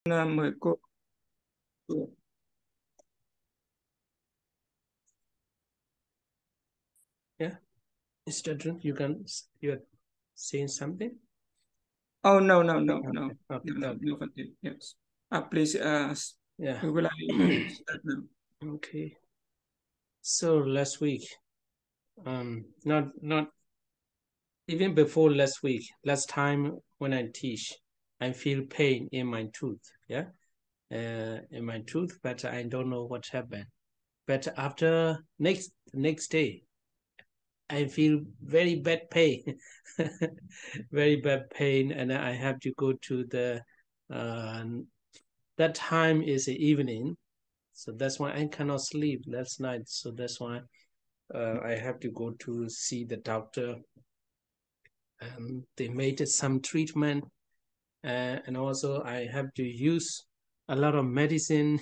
Mời cô. Yeah, Mr. Jun, you're saying something? Oh, no. Okay. Continue. Yes. Please, Yeah. we will start now. Okay. So last week, not even before last time when I teach, I feel pain in my tooth. Yeah, in my tooth, but I don't know what happened. But after next day, I feel very bad pain, very bad pain, and I have to go to the. That time is the evening, so that's why I cannot sleep last night. So that's why I have to go to see the doctor. They made some treatment, and also I have to use a lot of medicine.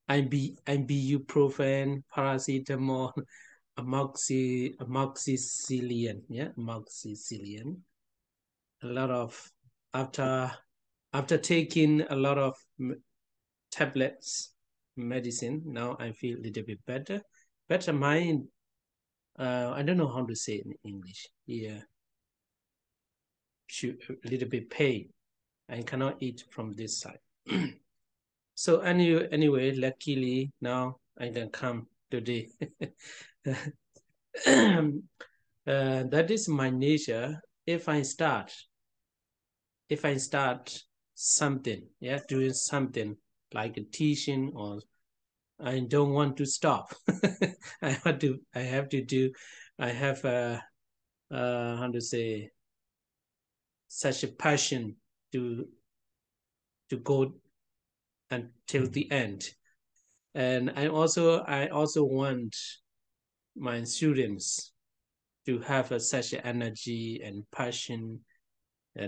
Ibuprofen, paracetamol, amoxicillin, yeah, amoxicillin. A lot of after taking a lot of tablets, medicine. Now I feel a little bit better. Better mind. I don't know how to say it in English. Yeah, a little bit pain. I cannot eat from this side. So anyway, luckily now I can come today. That is my nature. If I start something, yeah, doing something like a teaching, or I don't want to stop. I have to do. I have how to say, such a passion to go until the end. And I also want my students to have such energy and passion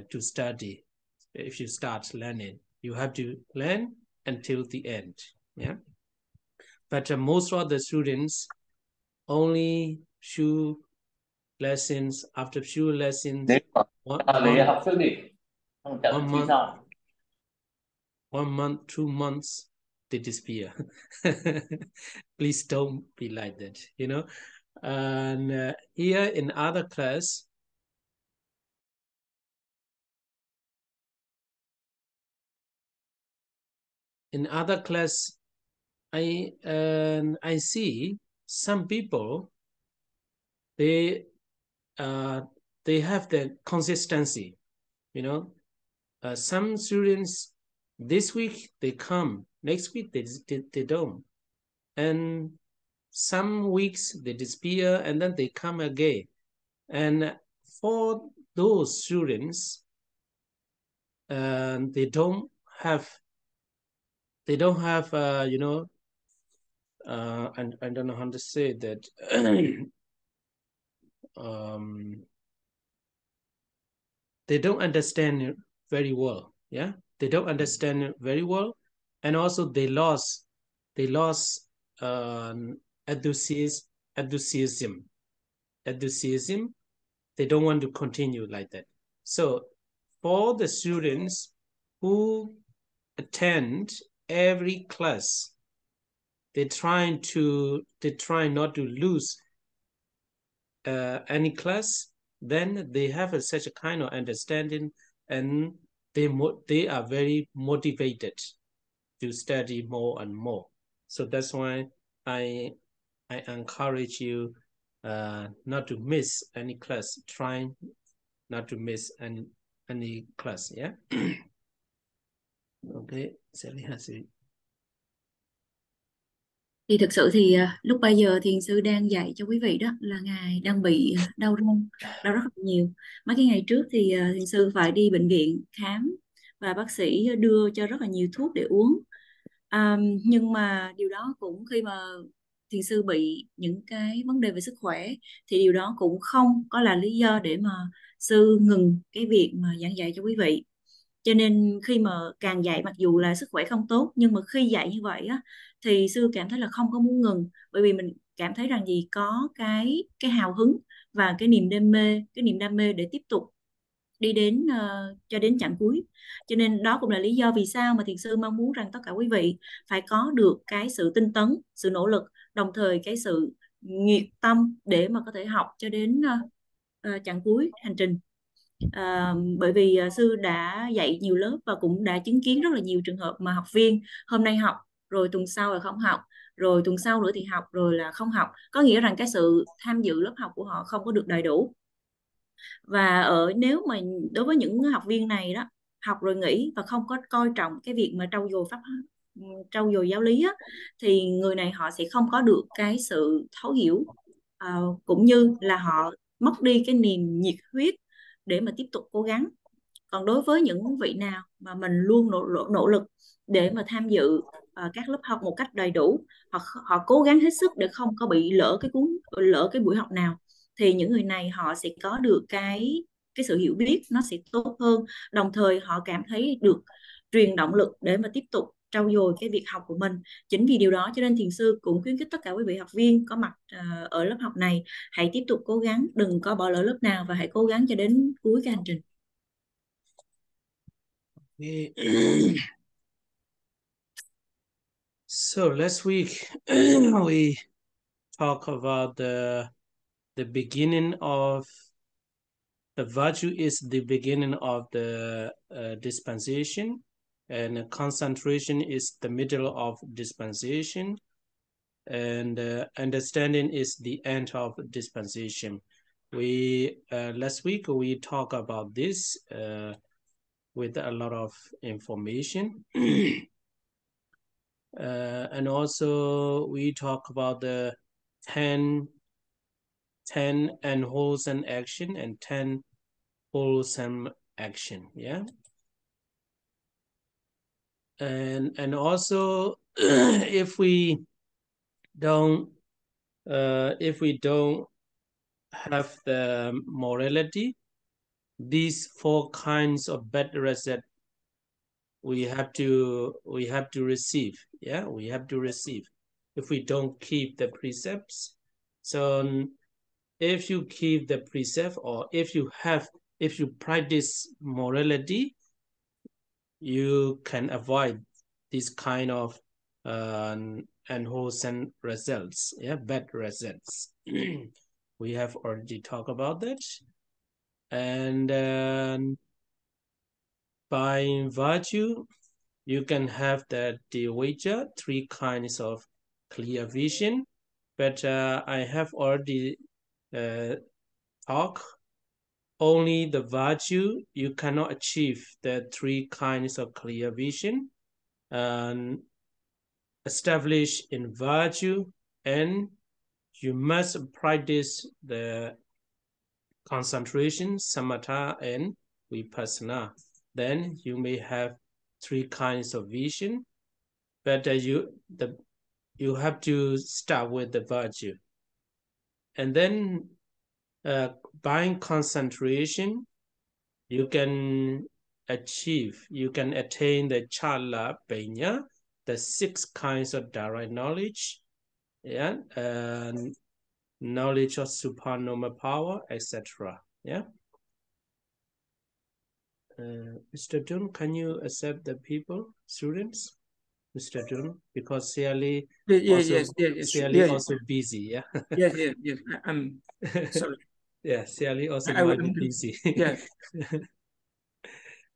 to study. If you start learning, you have to learn until the end. Yeah. But most of the students only few lessons, after few lessons, Nếu mà về học sinh đi, không chậm one thì month, sao? 1 month, 2 months, they disappear. Please don't be like that, you know. And here in other class, I see some people, they have the consistency, you know. Some students this week they come, next week they don't, and some weeks they disappear and then they come again. And for those students, they don't have you know, and I don't know how to say that. They don't understand it very well. Yeah, they don't understand it very well, and also they lost um, enthusiasm. Enthusiasm. Enthusiasm. They don't want to continue like that. So for the students who attend every class, they try not to lose any class. Then they have such a kind of understanding, and they are very motivated to study more and more. So that's why I encourage you not to miss any class. Try not to miss any class. Yeah. Okay, Sally has it. Thì thực sự thì lúc bây giờ thiền sư đang dạy cho quý vị đó là ngài đang bị đau răng, đau rất là nhiều. Mấy cái ngày trước thì thiền sư phải đi bệnh viện khám và bác sĩ đưa cho rất là nhiều thuốc để uống. Nhưng mà điều đó cũng, khi mà thiền sư bị những cái vấn đề về sức khỏe, thì điều đó cũng không có là lý do để mà sư ngừng cái việc mà giảng dạy cho quý vị. Cho nên khi mà càng dạy, mặc dù là sức khỏe không tốt, nhưng mà khi dạy như vậy á, thì sư cảm thấy là không có muốn ngừng, bởi vì mình cảm thấy rằng gì có cái hào hứng và cái niềm đam mê để tiếp tục. đi đến cho đến chặng cuối. Cho nên đó cũng là lý do vì sao mà thiền sư mong muốn rằng tất cả quý vị phải có được cái sự tinh tấn, sự nỗ lực, đồng thời cái sự nhiệt tâm để mà có thể học cho đến chặng cuối hành trình. Bởi vì sư đã dạy nhiều lớp và cũng đã chứng kiến rất là nhiều trường hợp mà học viên hôm nay học rồi tuần sau là không học, rồi tuần sau nữa thì học rồi là không học, có nghĩa rằng cái sự tham dự lớp học của họ không có được đầy đủ. Và nếu mà đối với những học viên này đó, học rồi nghỉ và không có coi trọng cái việc mà trau dồi giáo lý á, thì người này họ sẽ không có được cái sự thấu hiểu, cũng như là họ mất đi cái niềm nhiệt huyết để mà tiếp tục cố gắng. Còn đối với những vị nào mà mình luôn nỗ lực để mà tham dự các lớp học một cách đầy đủ, họ cố gắng hết sức để không có bị lỡ cái buổi học nào, thì những người này họ sẽ có được cái sự hiểu biết nó sẽ tốt hơn, đồng thời họ cảm thấy được truyền động lực để mà tiếp tục trau dồi cái việc học của mình. Chính vì điều đó cho nên thiền sư cũng khuyến khích tất cả quý vị học viên có mặt ở lớp học này hãy tiếp tục cố gắng, đừng có bỏ lỡ lớp nào và hãy cố gắng cho đến cuối cái hành trình. So last week we talked about the beginning of the virtue is the beginning of the dispensation, and concentration is the middle of dispensation, and understanding is the end of dispensation. We last week we talked about this with a lot of information. And also we talk about the 10 unwholesome action and 10 wholesome action, yeah. And also if we don't have the morality, these 4 kinds of bad result we have to receive, yeah, we have to receive if we don't keep the precepts. So if you keep the precept, or if you practice morality, you can avoid this kind of unwholesome results, yeah, bad results. We have already talked about that. And by virtue, you can have the Divijja, 3 kinds of clear vision, but I have already talked only the virtue. You cannot achieve the 3 kinds of clear vision and establish in virtue, and you must practice the concentration, samatha and vipassana. Then you may have 3 kinds of vision, but you have to start with the virtue. And then by concentration, you can attain the chala penya, the 6 kinds of direct knowledge, yeah, and knowledge of supernormal power, etc. Yeah. Mr. Dun, can you accept the students? Mr. Dun, because Siali also busy, yeah. Yes. I'm sorry. Yeah, Siali also I might will be busy. Yes.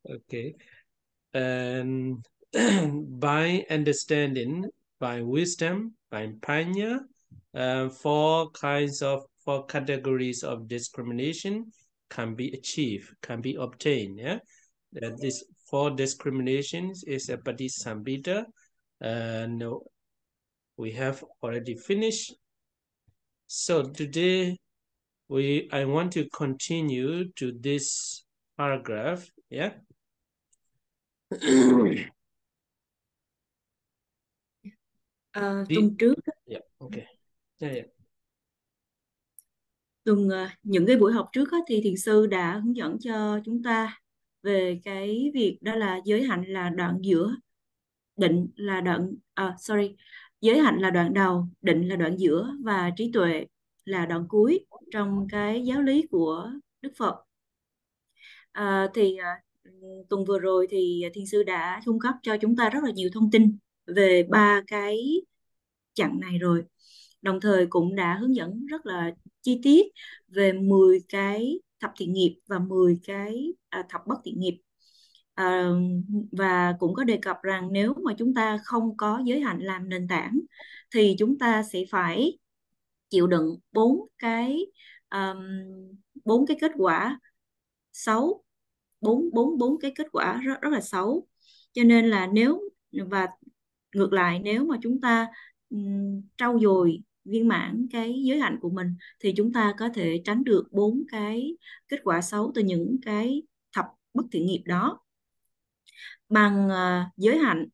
Okay. And by understanding, by wisdom, by panya, 4 categories of discrimination can be achieved, can be obtained. Yeah, this 4 discriminations is a Padisambhita, and we have already finished. So today I want to continue to this paragraph. Yeah. Tuần trước Yeah, okay. Yeah. Những cái buổi học trước thì thiền sư đã hướng dẫn cho chúng ta về cái việc đó là giới hạnh là đoạn giữa, định là giới hạnh là đoạn đầu, định là đoạn giữa và trí tuệ là đoạn cuối trong cái giáo lý của Đức Phật. Tuần vừa rồi thì thiền sư đã cung cấp cho chúng ta rất là nhiều thông tin về 3 cái chặng này rồi, đồng thời cũng đã hướng dẫn rất là chi tiết về 10 cái thập thiện nghiệp và 10 cái thập bất thiện nghiệp. Và cũng có đề cập rằng nếu mà chúng ta không có giới hạnh làm nền tảng thì chúng ta sẽ phải chịu đựng 4 cái kết quả xấu, bốn cái kết quả rất là xấu. Cho nên là và ngược lại, nếu mà chúng ta trau dồi viên mãn cái giới hạnh của mình thì chúng ta có thể tránh được 4 cái kết quả xấu từ những cái thập bất thiện nghiệp đó. Bằng giới hạnh,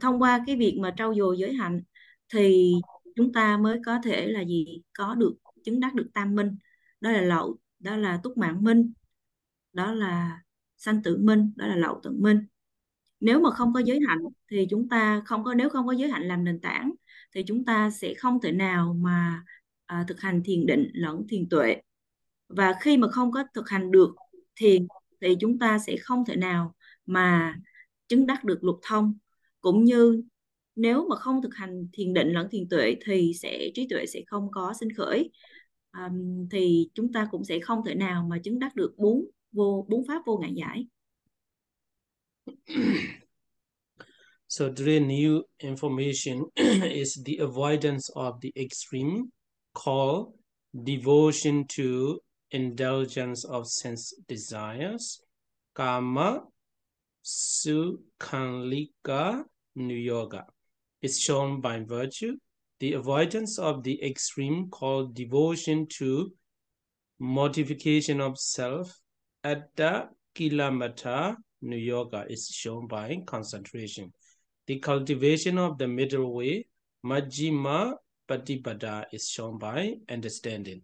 thông qua cái việc mà trau dồi giới hạnh thì chúng ta mới có thể là chứng đắc được tam minh, đó là lậu, đó là túc mạng minh, đó là sanh tử minh, đó là lậu tận minh. Nếu mà không có giới hạnh thì nếu không có giới hạnh làm nền tảng thì chúng ta sẽ không thể nào mà thực hành thiền định lẫn thiền tuệ. Và khi mà không có thực hành được thiền thì chúng ta sẽ không thể nào mà chứng đắc được lục thông. Cũng như nếu mà không thực hành thiền định lẫn thiền tuệ thì trí tuệ sẽ không có sinh khởi. Thì chúng ta cũng sẽ không thể nào mà chứng đắc được bốn pháp vô ngại giải. So today new information is the avoidance of the extreme called devotion to indulgence of sense desires, kama sukhanlika nuyoga. Is shown by virtue. The avoidance of the extreme called devotion to mortification of self, atta kilamata nuyoga, is shown by concentration. The cultivation of the middle way, majjhima patipada, is shown by understanding.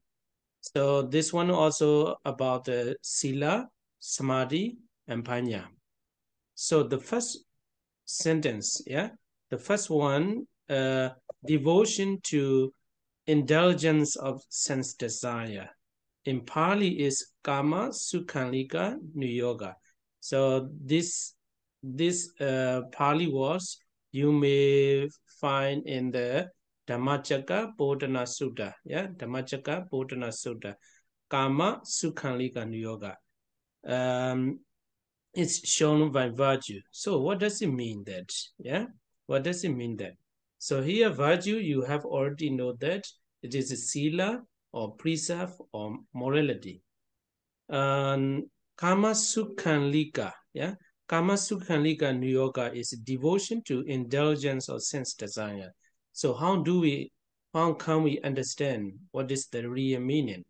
So this one also about the sila, samadhi, and panya. So the first sentence, the first one, devotion to indulgence of sense desire. In Pali is kama sukhanlika nuyoga. So this Pali words you may find in the Dhammacakka Bodhana Sutta. Dhammacakka Bodhana Sutta. Kama sukhanlika nuyoga. It's shown by virtue. So what does it mean that? What does it mean that? So here virtue, you have already know that it is a sila or precept or morality. Kama sukhanlika, Kama sukhanlika nuyoga is devotion to indulgence or sense desire. So how can we understand what is the real meaning?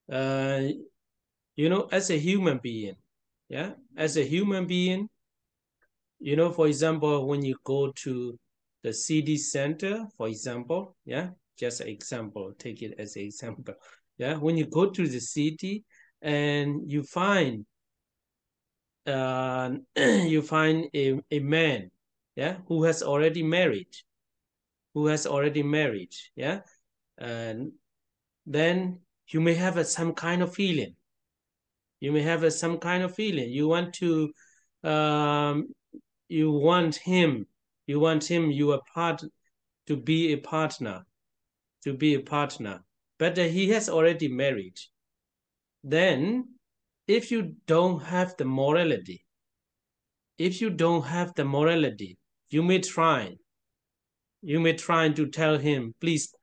As a human being, as a human being, for example, when you go to the city center, for example, just an example, take it as an example. When you go to the city and you find a man, who has already married, and then you may have some kind of feeling. You want him to be a partner, but he has already married. Then if you don't have the morality, you may try to tell him, please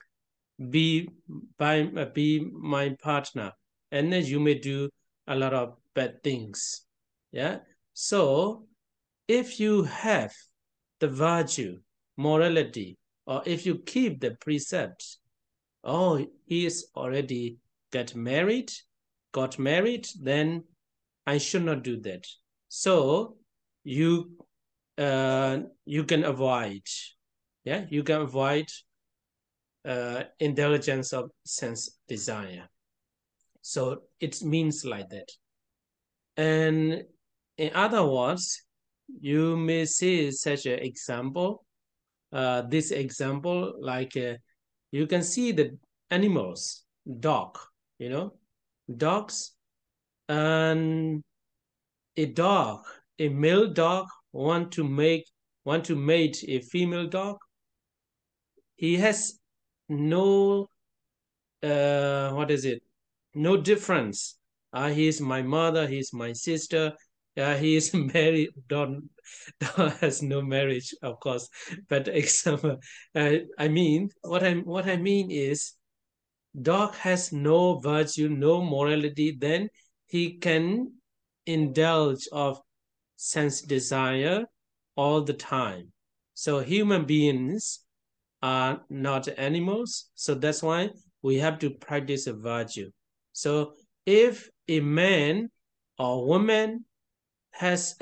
be my partner, and then you may do a lot of bad things. So if you have the virtue, morality, or if you keep the precepts, he is already got married, then I should not do that. So you can avoid, indulgence of sense desire. So it means like that. And in other words, you may see such an example. This example, like you can see the animals, dogs. And a dog, a male dog want to mate a female dog, he has no what is it? No difference. He is my mother, he is my sister. He is married. Don't has no marriage, of course. But example, I mean, what I mean is, dog has no virtue, no morality. Then he can indulge of sense desire all the time. So human beings are not animals. So that's why we have to practice a virtue. So if a man or woman has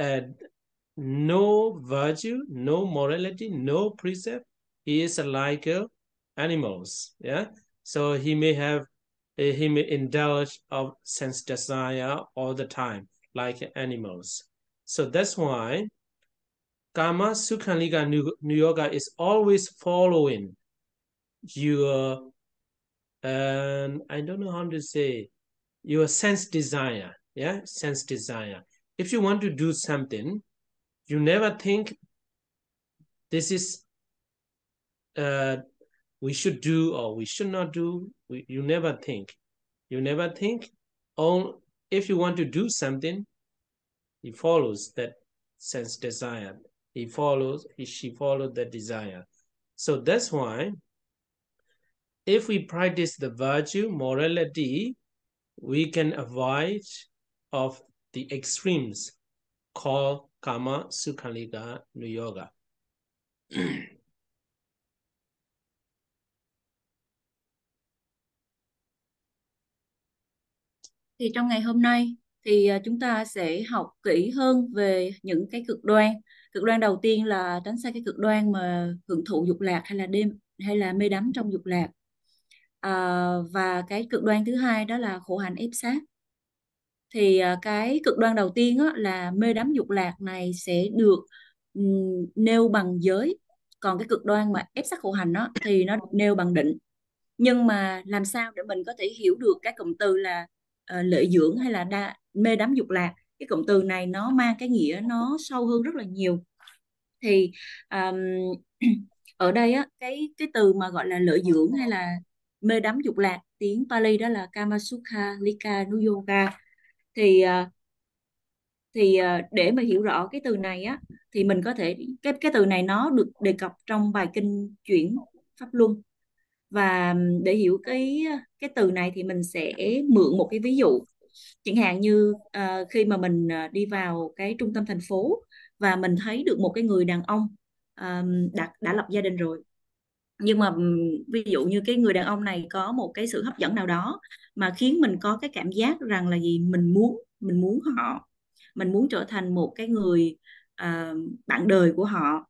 no virtue, no morality, no precept, he is like animals. Yeah. So he may indulge of sense desire all the time, like animals. So that's why Kama Sukhalika Yoga is always following your, I don't know how to say, your sense desire. Yeah, sense desire. If you want to do something, you never think this is we should do or we should not do. You never think. You never think. If you want to do something, he follows that sense desire. She follows that desire. So that's why if we practice the virtue, morality, we can avoid of the extremes called Kama Sukhalika Yoga. Thì trong ngày hôm nay thì chúng ta sẽ học kỹ hơn về những cái cực đoan. Cực đoan đầu tiên là tránh xa cái cực đoan mà hưởng thụ dục lạc hay là mê đắm trong dục lạc. Và cái cực đoan thứ hai đó là khổ hạnh ép sát. Thì cái cực đoan đầu tiên á, là mê đắm dục lạc này sẽ được nêu bằng giới. Còn cái cực đoan mà ép sát khổ hạnh đó thì nó được nêu bằng định. Nhưng mà làm sao để mình có thể hiểu được cái cụm từ là lợi dưỡng hay là mê đắm dục lạc? Cái cụm từ này nó mang cái nghĩa nó sâu hơn rất là nhiều. Thì ở đây á, cái từ mà gọi là lợi dưỡng hay là mê đắm dục lạc, tiếng Pali đó là Kamasukhalika Yoga. Thì để mà hiểu rõ cái từ này á, thì mình có thể cái từ này nó được đề cập trong bài kinh Chuyển Pháp Luân. Và để hiểu cái từ này thì mình sẽ mượn một cái ví dụ. Chẳng hạn như khi mà mình đi vào cái trung tâm thành phố và mình thấy được một cái người đàn ông đã lập gia đình rồi. Nhưng mà ví dụ như cái người đàn ông này có một cái sự hấp dẫn nào đó mà khiến mình có cái cảm giác rằng là gì, mình muốn trở thành một cái người bạn đời của họ.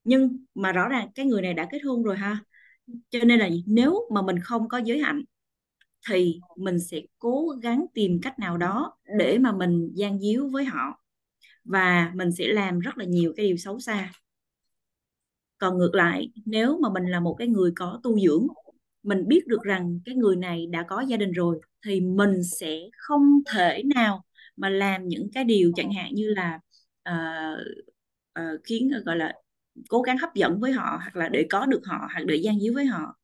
Nhưng mà rõ ràng cái người này đã kết hôn rồi ha. Cho nên là nếu mà mình không có giới hạnh thì mình sẽ cố gắng tìm cách nào đó để mà mình gian díu với họ, và mình sẽ làm rất là nhiều cái điều xấu xa. Còn ngược lại, nếu mà mình là một cái người có tu dưỡng, mình biết được rằng cái người này đã có gia đình rồi, thì mình sẽ không thể nào mà làm những cái điều chẳng hạn như là khiến gọi là cố gắng hấp dẫn với họ, hoặc là để có được họ, hoặc để gian díu với họ.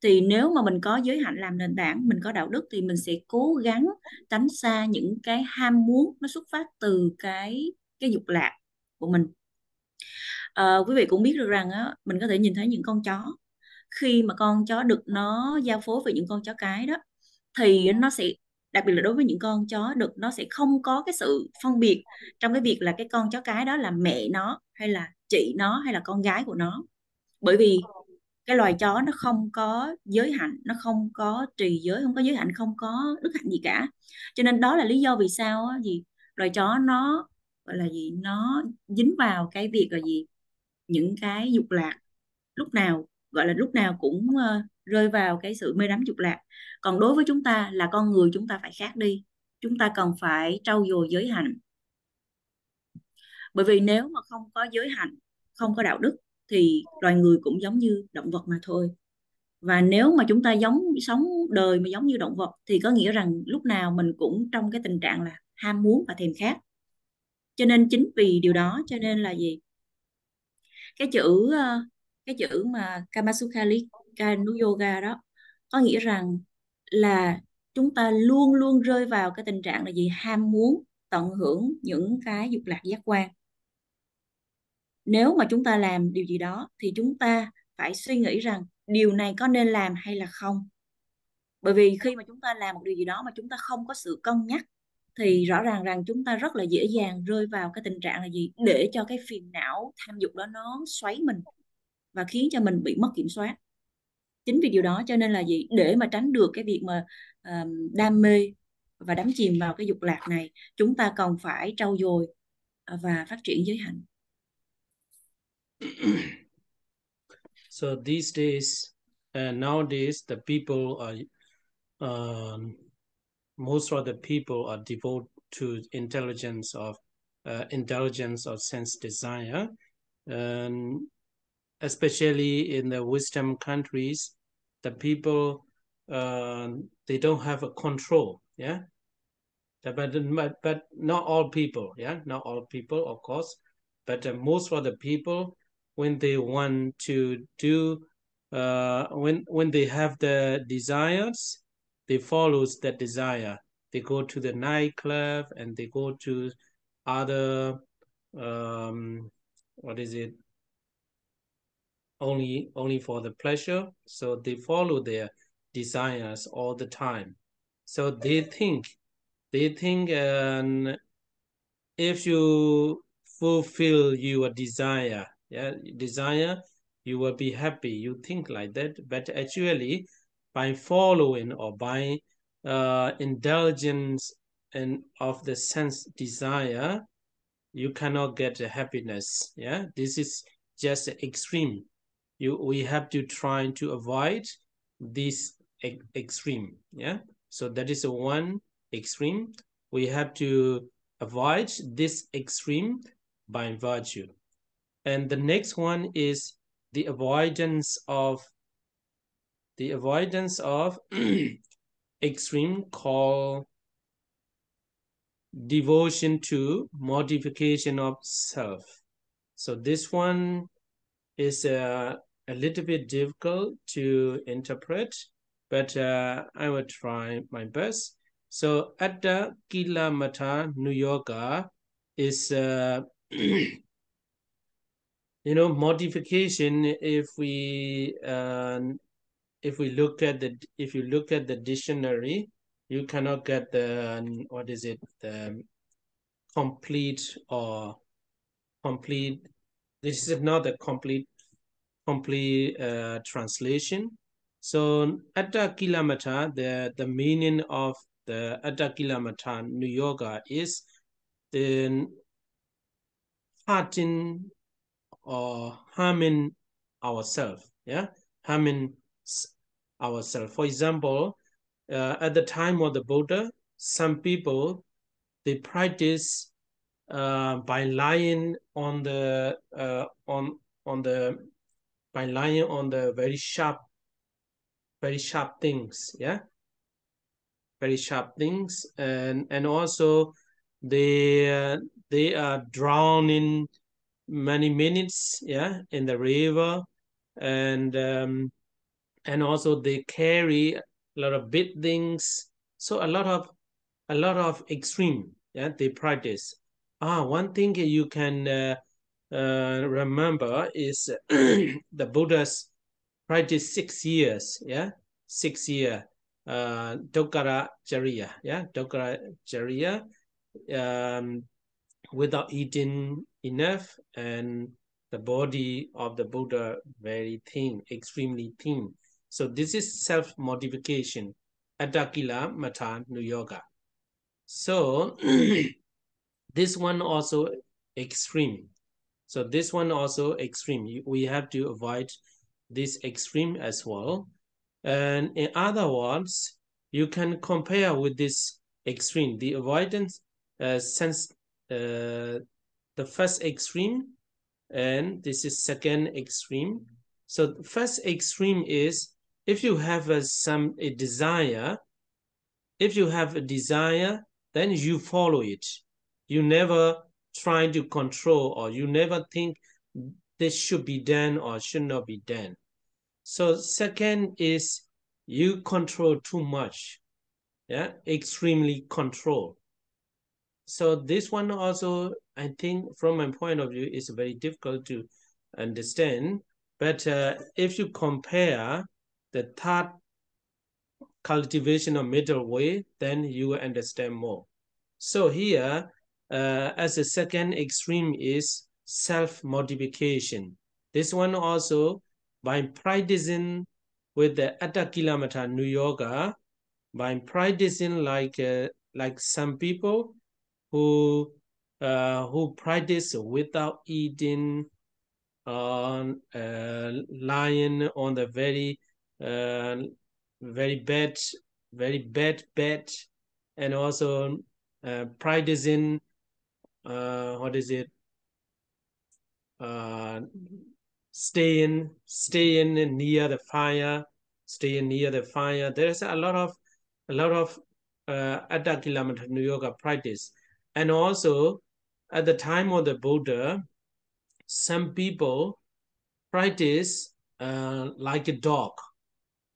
Thì nếu mà mình có giới hạnh làm nền tảng, mình có đạo đức, thì mình sẽ cố gắng tránh xa những cái ham muốn nó xuất phát từ cái dục lạc của mình. Quý vị cũng biết được rằng á, mình có thể nhìn thấy những con chó. Khi mà con chó đực nó giao phối với những con chó cái đó, thì nó sẽ, đặc biệt là đối với những con chó đực, nó sẽ không có cái sự phân biệt trong cái việc là cái con chó cái đó là mẹ nó, hay là chị nó, hay là con gái của nó. Bởi vì cái loài chó nó không có giới hạnh, nó không có trì giới, không có giới hạnh, không có đức hạnh gì cả. Cho nên đó là lý do vì sao á, loài chó nó gọi là gì, nó dính vào cái việc là gì, những cái dục lạc, lúc nào gọi là lúc nào cũng rơi vào cái sự mê đắm dục lạc. Còn đối với chúng ta là con người, chúng ta phải khác đi. Chúng ta cần phải trau dồi giới hạnh. Bởi vì nếu mà không có giới hạnh, không có đạo đức, thì loài người cũng giống như động vật mà thôi. Và nếu mà chúng ta sống đời mà giống như động vật thì có nghĩa rằng lúc nào mình cũng trong cái tình trạng là ham muốn và thèm khát. Cho nên chính vì điều đó cho nên là gì? Cái chữ mà Kamasukhalika Yoga đó có nghĩa rằng là chúng ta luôn luôn rơi vào cái tình trạng là gì? Ham muốn tận hưởng những cái dục lạc giác quan. Nếu mà chúng ta làm điều gì đó thì chúng ta phải suy nghĩ rằng điều này có nên làm hay là không. Bởi vì khi mà chúng ta làm một điều gì đó mà chúng ta không có sự cân nhắc thì rõ ràng rằng chúng ta rất là dễ dàng rơi vào cái tình trạng là gì? Để cho cái phiền não tham dục đó nó xoáy mình và khiến cho mình bị mất kiểm soát. Chính vì điều đó cho nên là gì? Để mà tránh được cái việc mà đam mê và đắm chìm vào cái dục lạc này, chúng ta cần phải trau dồi và phát triển giới hạnh. So these days, nowadays, the people are, most of the people are devoted to indulgence of sense desire, and especially in the Western countries, the people they don't have a control, yeah. But not all people, yeah, not all people, of course, but most of the people, when they want to do, when they have the desires, they follow that desire. They go to the nightclub and they go to other, what is it? Only for the pleasure. So they follow their desires all the time. So they think if you fulfill your desire, you will be happy. You think like that, but actually, by following or by indulgence and of the sense desire, you cannot get the happiness. Yeah, this is just extreme. We have to try to avoid this extreme. Yeah, so that is one extreme. We have to avoid this extreme by virtue. And the next one is the avoidance of extreme, called devotion to modification of self. So this one is a little bit difficult to interpret, but I will try my best. So Atta Kila Mata Nuyoga is modification. If you look at the dictionary, you cannot get the complete. This is not a complete translation. So Atta Kilamata, the meaning of the Atta Kilamata Nuyoga is the hurting or harming ourselves. Yeah, harming ourselves. For example, at the time of the Buddha, some people, they practice by lying on the by lying on the very sharp things, yeah, very sharp things, and also they are drowned in many minutes, yeah, in the river, and also they carry a lot of big things, so a lot of extreme, yeah, they practice. One thing you can remember is the Buddha's practice 6 years, yeah, 6 year Dokara Jariya, yeah, Dokara Jariya, without eating enough, and the body of the Buddha very thin, extremely thin. So this is self-modification, Atakila Mata Nuyoga. So this one also extreme. So this one also extreme. We have to avoid this extreme as well. And in other words, you can compare with this extreme, the avoidance sense, the first extreme, and this is second extreme. So the first extreme is if you have a desire, if you have a desire, then you follow it. You never try to control, or you never think this should be done or should not be done. So second is you control too much, yeah, extremely control. So this one also, I think from my point of view, is very difficult to understand. But if you compare the third cultivation of middle way, then you will understand more. So here, as a second extreme is self-modification. This one also, by practicing with the Attakilamata New Yoga, by practicing like some people who practice without eating, lying on the very bad bed, and also practicing what is it? Staying near the fire, There's a lot of Attakilamata New Yoga practice, and also at the time of the Buddha, some people practice like a dog.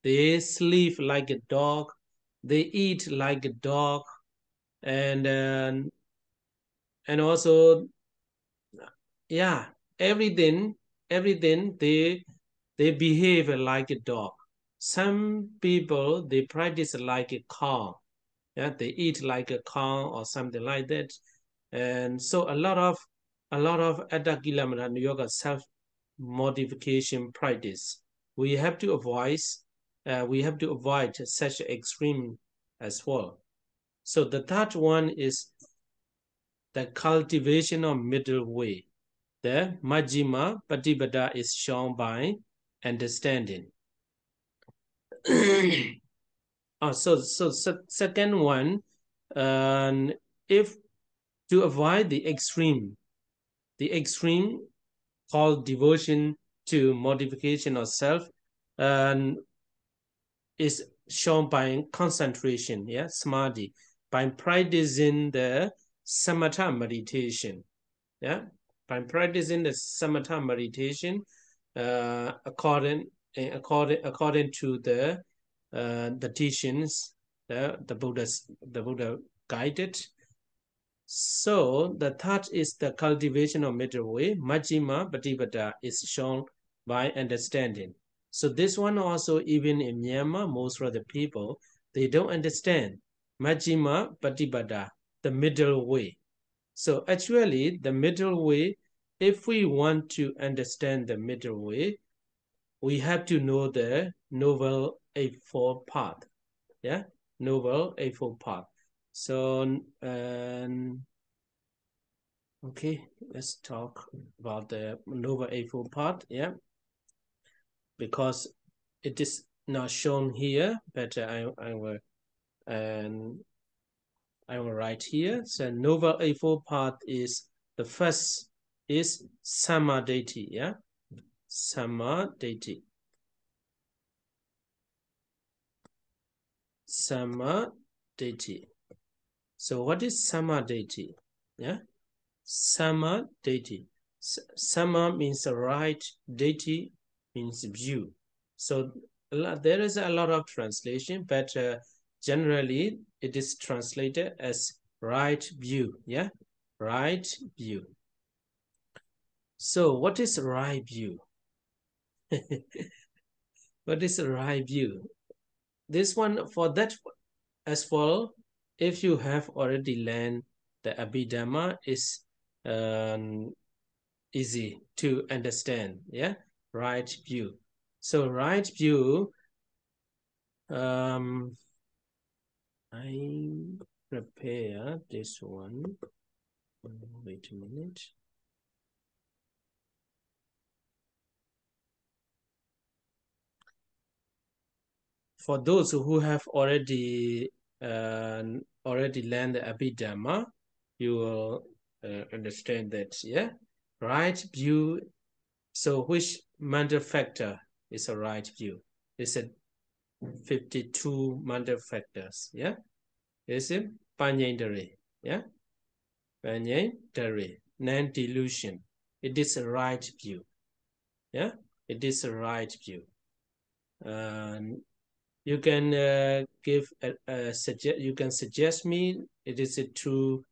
They sleep like a dog. They eat like a dog, and also, yeah, everything they behave like a dog. Some people, they practice like a cow. Yeah, they eat like a cow or something like that. And so a lot of Attakilamata New Yoga self-modification practice. We have to avoid such extreme as well. So the third one is the cultivation of middle way. The Majjhima Patipada is shown by understanding. So second one, if to avoid the extreme called devotion to modification of self, is shown by concentration, yeah, samadhi, by practicing the samatha meditation, yeah, by practicing the samatha meditation, according to the teachings the Buddha guided. So the third is the cultivation of middle way. Majjhima Patipada is shown by understanding. So this one also, even in Myanmar, most of the people, they don't understand Majjhima Patipada, the middle way. So actually, the middle way, if we want to understand the middle way, we have to know the Noble Eightfold Path. Yeah, Noble Eightfold Path. So, okay, let's talk about the Noble Eightfold Path. Yeah, because it is not shown here, but I will write here. So Noble Eightfold Path is the first is Samadhi. Yeah, Samadhi. Samadhi. So what is Samadhi? Yeah, Samadhi. Sama means right, deity means view. So there is a lot of translation, but generally it is translated as right view. Yeah, right view. So what is right view? What is right view? This one, for that as well, if you have already learned the Abhidhamma, is easy to understand. Yeah, right view. So right view, I prepare this one. Wait a minute. For those who have already learned the Abhidhamma, you will understand that. Yeah, right view. So which mental factor is a right view? Is it 52 mental factors. Yeah, is it Panyendari? Yeah, Panyendari, non-delusion. It is a right view. Yeah, it is a right view. You can give suggest. You can suggest me. It is too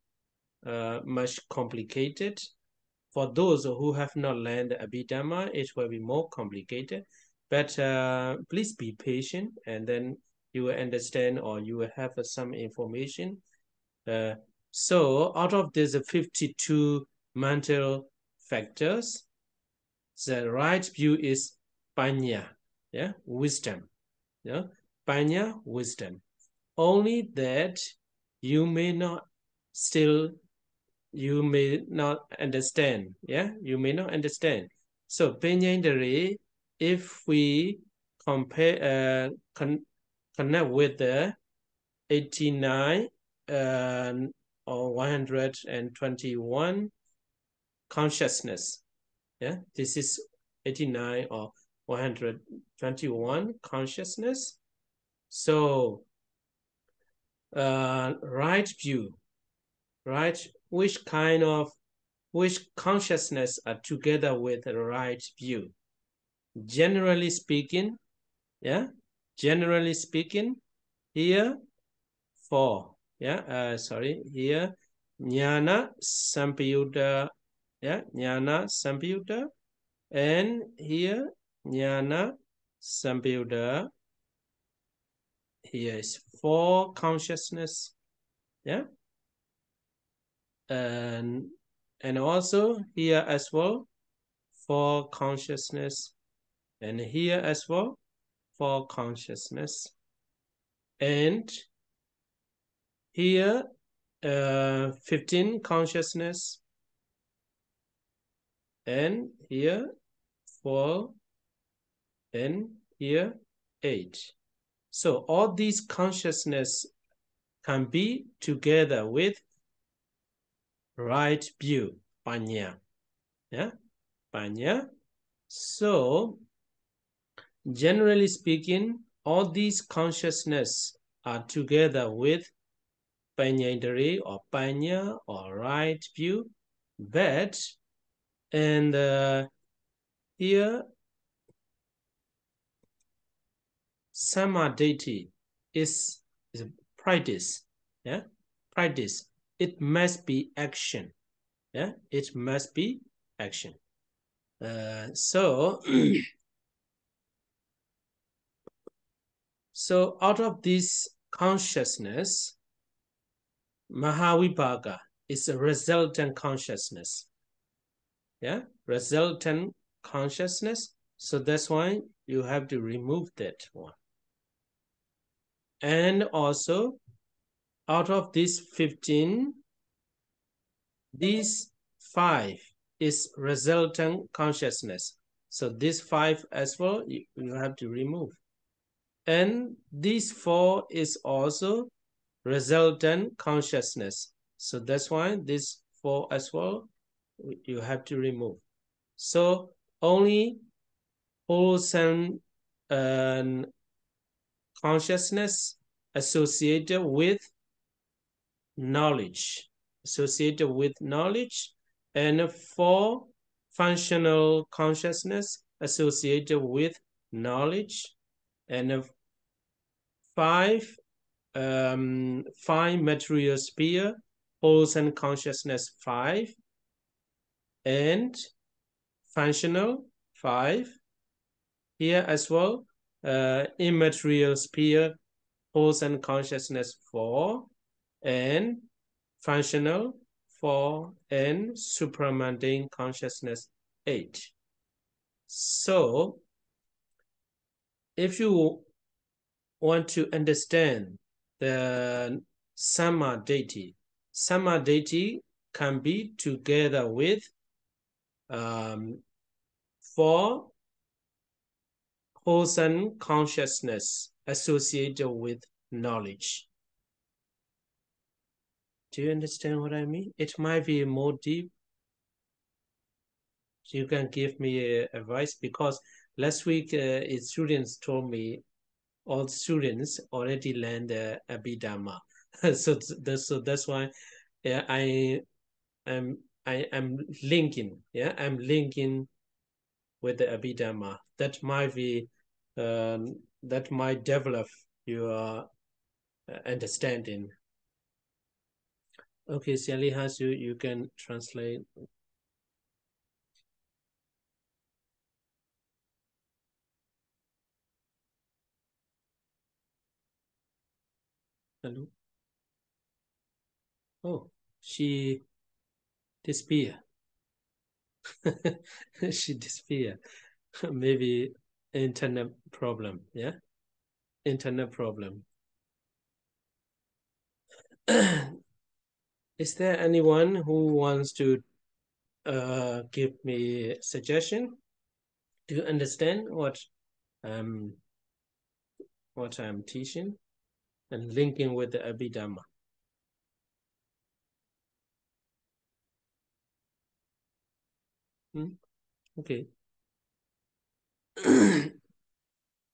much complicated. For those who have not learned the Abhidhamma, it will be more complicated. But please be patient, and then you will understand, or you will have some information. So out of these 52 mental factors, the right view is Panya, yeah, wisdom, yeah, Panya, wisdom. Only that you may not understand, yeah, you may not understand. So Penyendari, if we compare connect with the 89 or 121 consciousness, yeah, this is 89 or 121 consciousness. So right view, right, which consciousness are together with the right view? Generally speaking, yeah, generally speaking, here 4, yeah, here Jnana Sampayutta, yeah, Jnana Sampayutta, and here Jnana Sampayutta. Here is 4 consciousness, yeah, and also here as well 4 consciousness, and here as well 4 consciousness, and here 15 consciousness, and here 4, and here 8. So all these consciousness can be together with right view, Panya, yeah, Panya. So generally speaking, all these consciousness are together with Panyendari or Panya or right view, but and here Samadhi is practice, yeah, practice. It must be action, yeah, it must be action. So so out of this consciousness, Mahavibhaga is a resultant consciousness, yeah, resultant consciousness. So that's why you have to remove that one. And also out of these 15, these 5 is resultant consciousness. So this 5 as well, you have to remove. And this 4 is also resultant consciousness. So that's why this 4 as well, you have to remove. So only wholesome consciousness associated with knowledge, and 4 functional consciousness associated with knowledge, and 5 material sphere, wholesome consciousness 5, and functional 5. Here as well, immaterial sphere, wholesome consciousness 4, and functional 4, and supramundane consciousness 8. So if you want to understand the Samadhi can be together with 4 wholesome consciousness associated with knowledge. Do you understand what I mean? It might be more deep. You can give me advice, because last week students told me all students already learn the Abhidhamma. So that's why, yeah, I'm linking. Yeah, I'm linking with the Abhidhamma. That might be that might develop your understanding. Okay, Sally has you can translate. Hello. Oh, she disappeared. She disappeared. Maybe internet problem. Yeah, internet problem. Is there anyone who wants to give me a suggestion to understand what I'm teaching and linking with the Abhidhamma? Okay.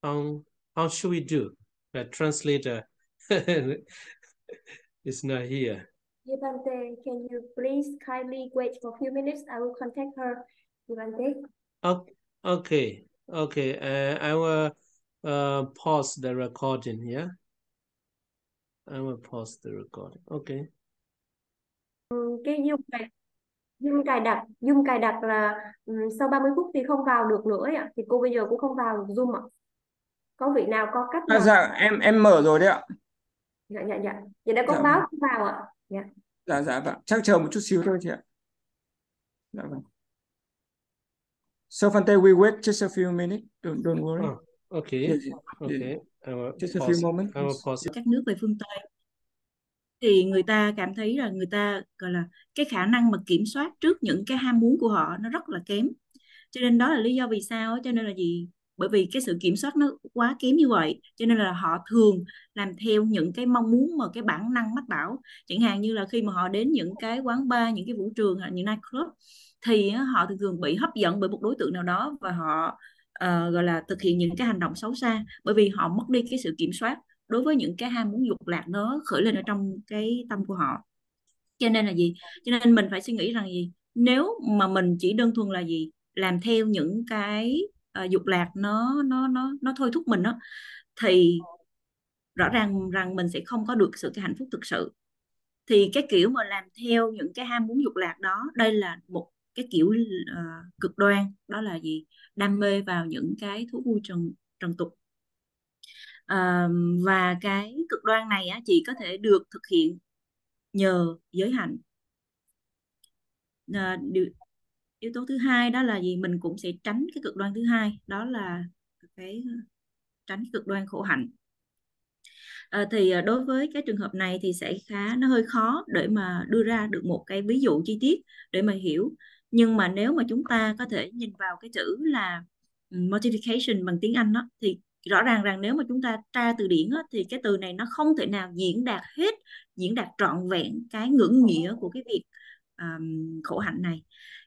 How should we do? The translator is not here. Devante, can you please kindly wait for a few minutes? I will contact her. Devante. Okay. I will pause the recording. Yeah. I will pause the recording. Okay. Cái Zoom cài đặt là sau 30 phút thì không vào được nữa ạ. Thì cô bây giờ cũng không vào được Zoom ạ. Có vị nào có cách nào? Dạ em mở rồi đấy ạ. Dạ. Vậy đã có báo không vào ạ. Dạ. Dạ vâng. Chắc chờ một chút xíu thôi chị ạ. Dạ vâng. So Phante, we wait just a few minutes. Don't worry. Okay. Yes. Okay. Just a few moments. I will pause. Các nước về phương Tây thì người ta cảm thấy là người ta gọi là cái khả năng mà kiểm soát trước những cái ham muốn của họ nó rất là kém, cho nên đó là lý do vì sao. Cho nên là gì? Bởi vì cái sự kiểm soát nó quá kém như vậy, cho nên là họ thường làm theo những cái mong muốn mà cái bản năng mách bảo. Chẳng hạn như là khi mà họ đến những cái quán bar, những cái vũ trường hay những nightclub thì họ thường bị hấp dẫn bởi một đối tượng nào đó và họ gọi là thực hiện những cái hành động xấu xa, bởi vì họ mất đi cái sự kiểm soát đối với những cái ham muốn dục lạc nó khởi lên ở trong cái tâm của họ. Cho nên là gì? Cho nên mình phải suy nghĩ rằng gì? Nếu mà mình chỉ đơn thuần là gì? Làm theo những cái dục lạc nó thôi thúc mình đó, thì rõ ràng rằng mình sẽ không có được cái hạnh phúc thực sự. Thì cái kiểu mà làm theo những cái ham muốn dục lạc đó, đây là một cái kiểu cực đoan, đó là gì? Đam mê vào những cái thú vui trần tục. Và cái cực đoan này á, chỉ có thể được thực hiện nhờ giới hạnh. Yếu tố thứ hai đó là gì? Mình cũng sẽ tránh cái cực đoan thứ hai, đó là cái tránh cực đoan khổ hạnh. Thì đối với cái trường hợp này thì sẽ nó hơi khó để mà đưa ra được một cái ví dụ chi tiết để mà hiểu. Nhưng mà nếu mà chúng ta có thể nhìn vào cái chữ là mortification bằng tiếng Anh đó, thì rõ ràng rằng nếu mà chúng ta tra từ điển đó, thì cái từ này nó không thể nào diễn đạt trọn vẹn cái ngữ nghĩa của cái việc khổ hạnh này.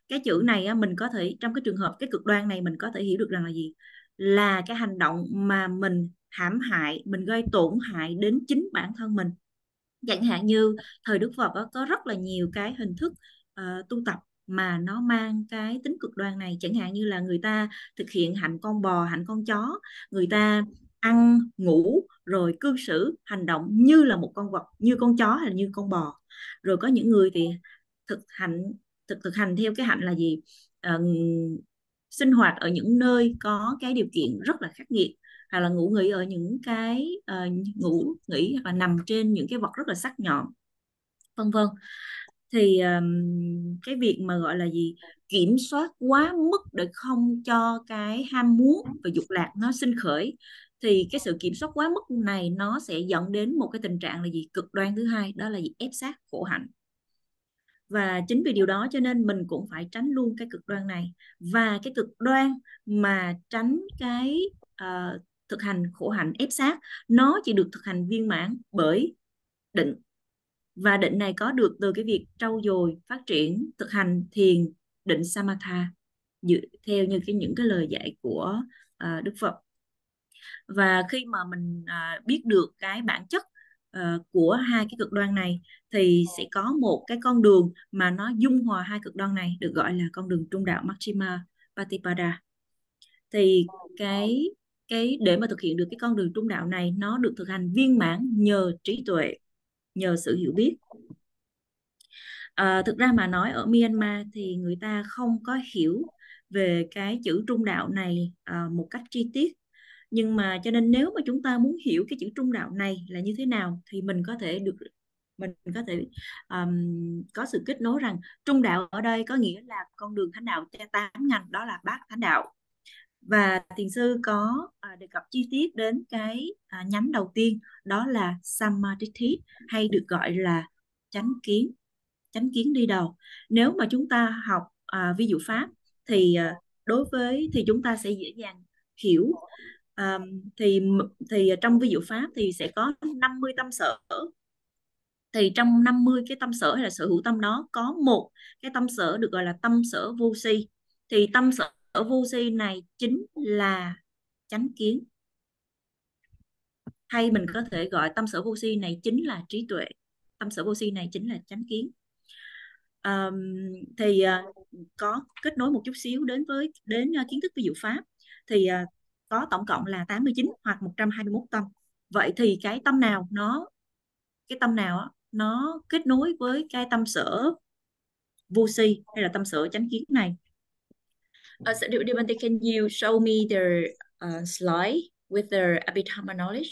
Cái chữ này á, mình có thể trong cái trường hợp cái cực đoan này mình có thể hiểu được rằng là gì? Là cái hành động mà mình hãm hại, mình gây tổn hại đến chính bản thân mình. Chẳng hạn như thời Đức Phật có rất là nhiều cái hình thức tu tập mà nó mang cái tính cực đoan này. Chẳng hạn như là người ta thực hiện hạnh con bò, hạnh con chó, người ta ăn, ngủ, rồi cư xử, hành động như là một con vật, như con chó hay là như con bò. Rồi có những người thì thực hành theo cái hạnh là gì? Sinh hoạt ở những nơi có cái điều kiện rất là khắc nghiệt, hoặc là ngủ nghỉ ở những cái ngủ nghỉ hoặc là nằm trên những cái vật rất là sắc nhọn, vân vân. Thì cái việc mà gọi là gì? Kiểm soát quá mức để không cho cái ham muốn và dục lạc nó sinh khởi, thì cái sự kiểm soát quá mức này nó sẽ dẫn đến một cái tình trạng là gì? Cực đoan thứ hai, đó là gì? Ép sát khổ hạnh. Và chính vì điều đó cho nên mình cũng phải tránh luôn cái cực đoan này. Và cái cực đoan mà tránh cái thực hành khổ hạnh ép sát, nó chỉ được thực hành viên mãn bởi định. Và định này có được từ cái việc trau dồi, phát triển, thực hành thiền định Samatha theo như những cái lời dạy của Đức Phật. Và khi mà mình biết được cái bản chất của hai cái cực đoan này thì sẽ có một cái con đường mà nó dung hòa hai cực đoan này, được gọi là con đường trung đạo Majjhima Patipada. Thì cái để mà thực hiện được cái con đường trung đạo này, nó được thực hành viên mãn nhờ trí tuệ, nhờ sự hiểu biết. Thực ra mà nói ở Myanmar thì người ta không có hiểu về cái chữ trung đạo này một cách chi tiết. Nhưng mà cho nên nếu mà chúng ta muốn hiểu cái chữ trung đạo này là như thế nào thì mình có thể có sự kết nối rằng trung đạo ở đây có nghĩa là con đường thánh đạo 8 ngành, đó là bát thánh đạo. Và thiền sư có đề cập chi tiết đến cái nhánh đầu tiên, đó là Samadhi, hay được gọi là chánh kiến. Chánh kiến đi đầu. Nếu mà chúng ta học ví dụ pháp thì thì chúng ta sẽ dễ dàng hiểu. Thì trong ví dụ pháp thì sẽ có 50 tâm sở. Thì trong 50 cái tâm sở hay là sở hữu tâm đó, có một cái tâm sở được gọi là tâm sở vô si. Thì tâm sở vô si này chính là chánh kiến, hay mình có thể gọi tâm sở vô si này chính là trí tuệ. Tâm sở vô si này chính là chánh kiến. Có kết nối một chút xíu đến kiến thức ví dụ pháp thì có tổng cộng là 89 hoặc 121 tâm. Vậy thì cái tâm nào nó kết nối với cái tâm sở vô si hay là tâm sở chánh kiến này? So Devante, can you show me the slide with the Abhidhamma knowledge?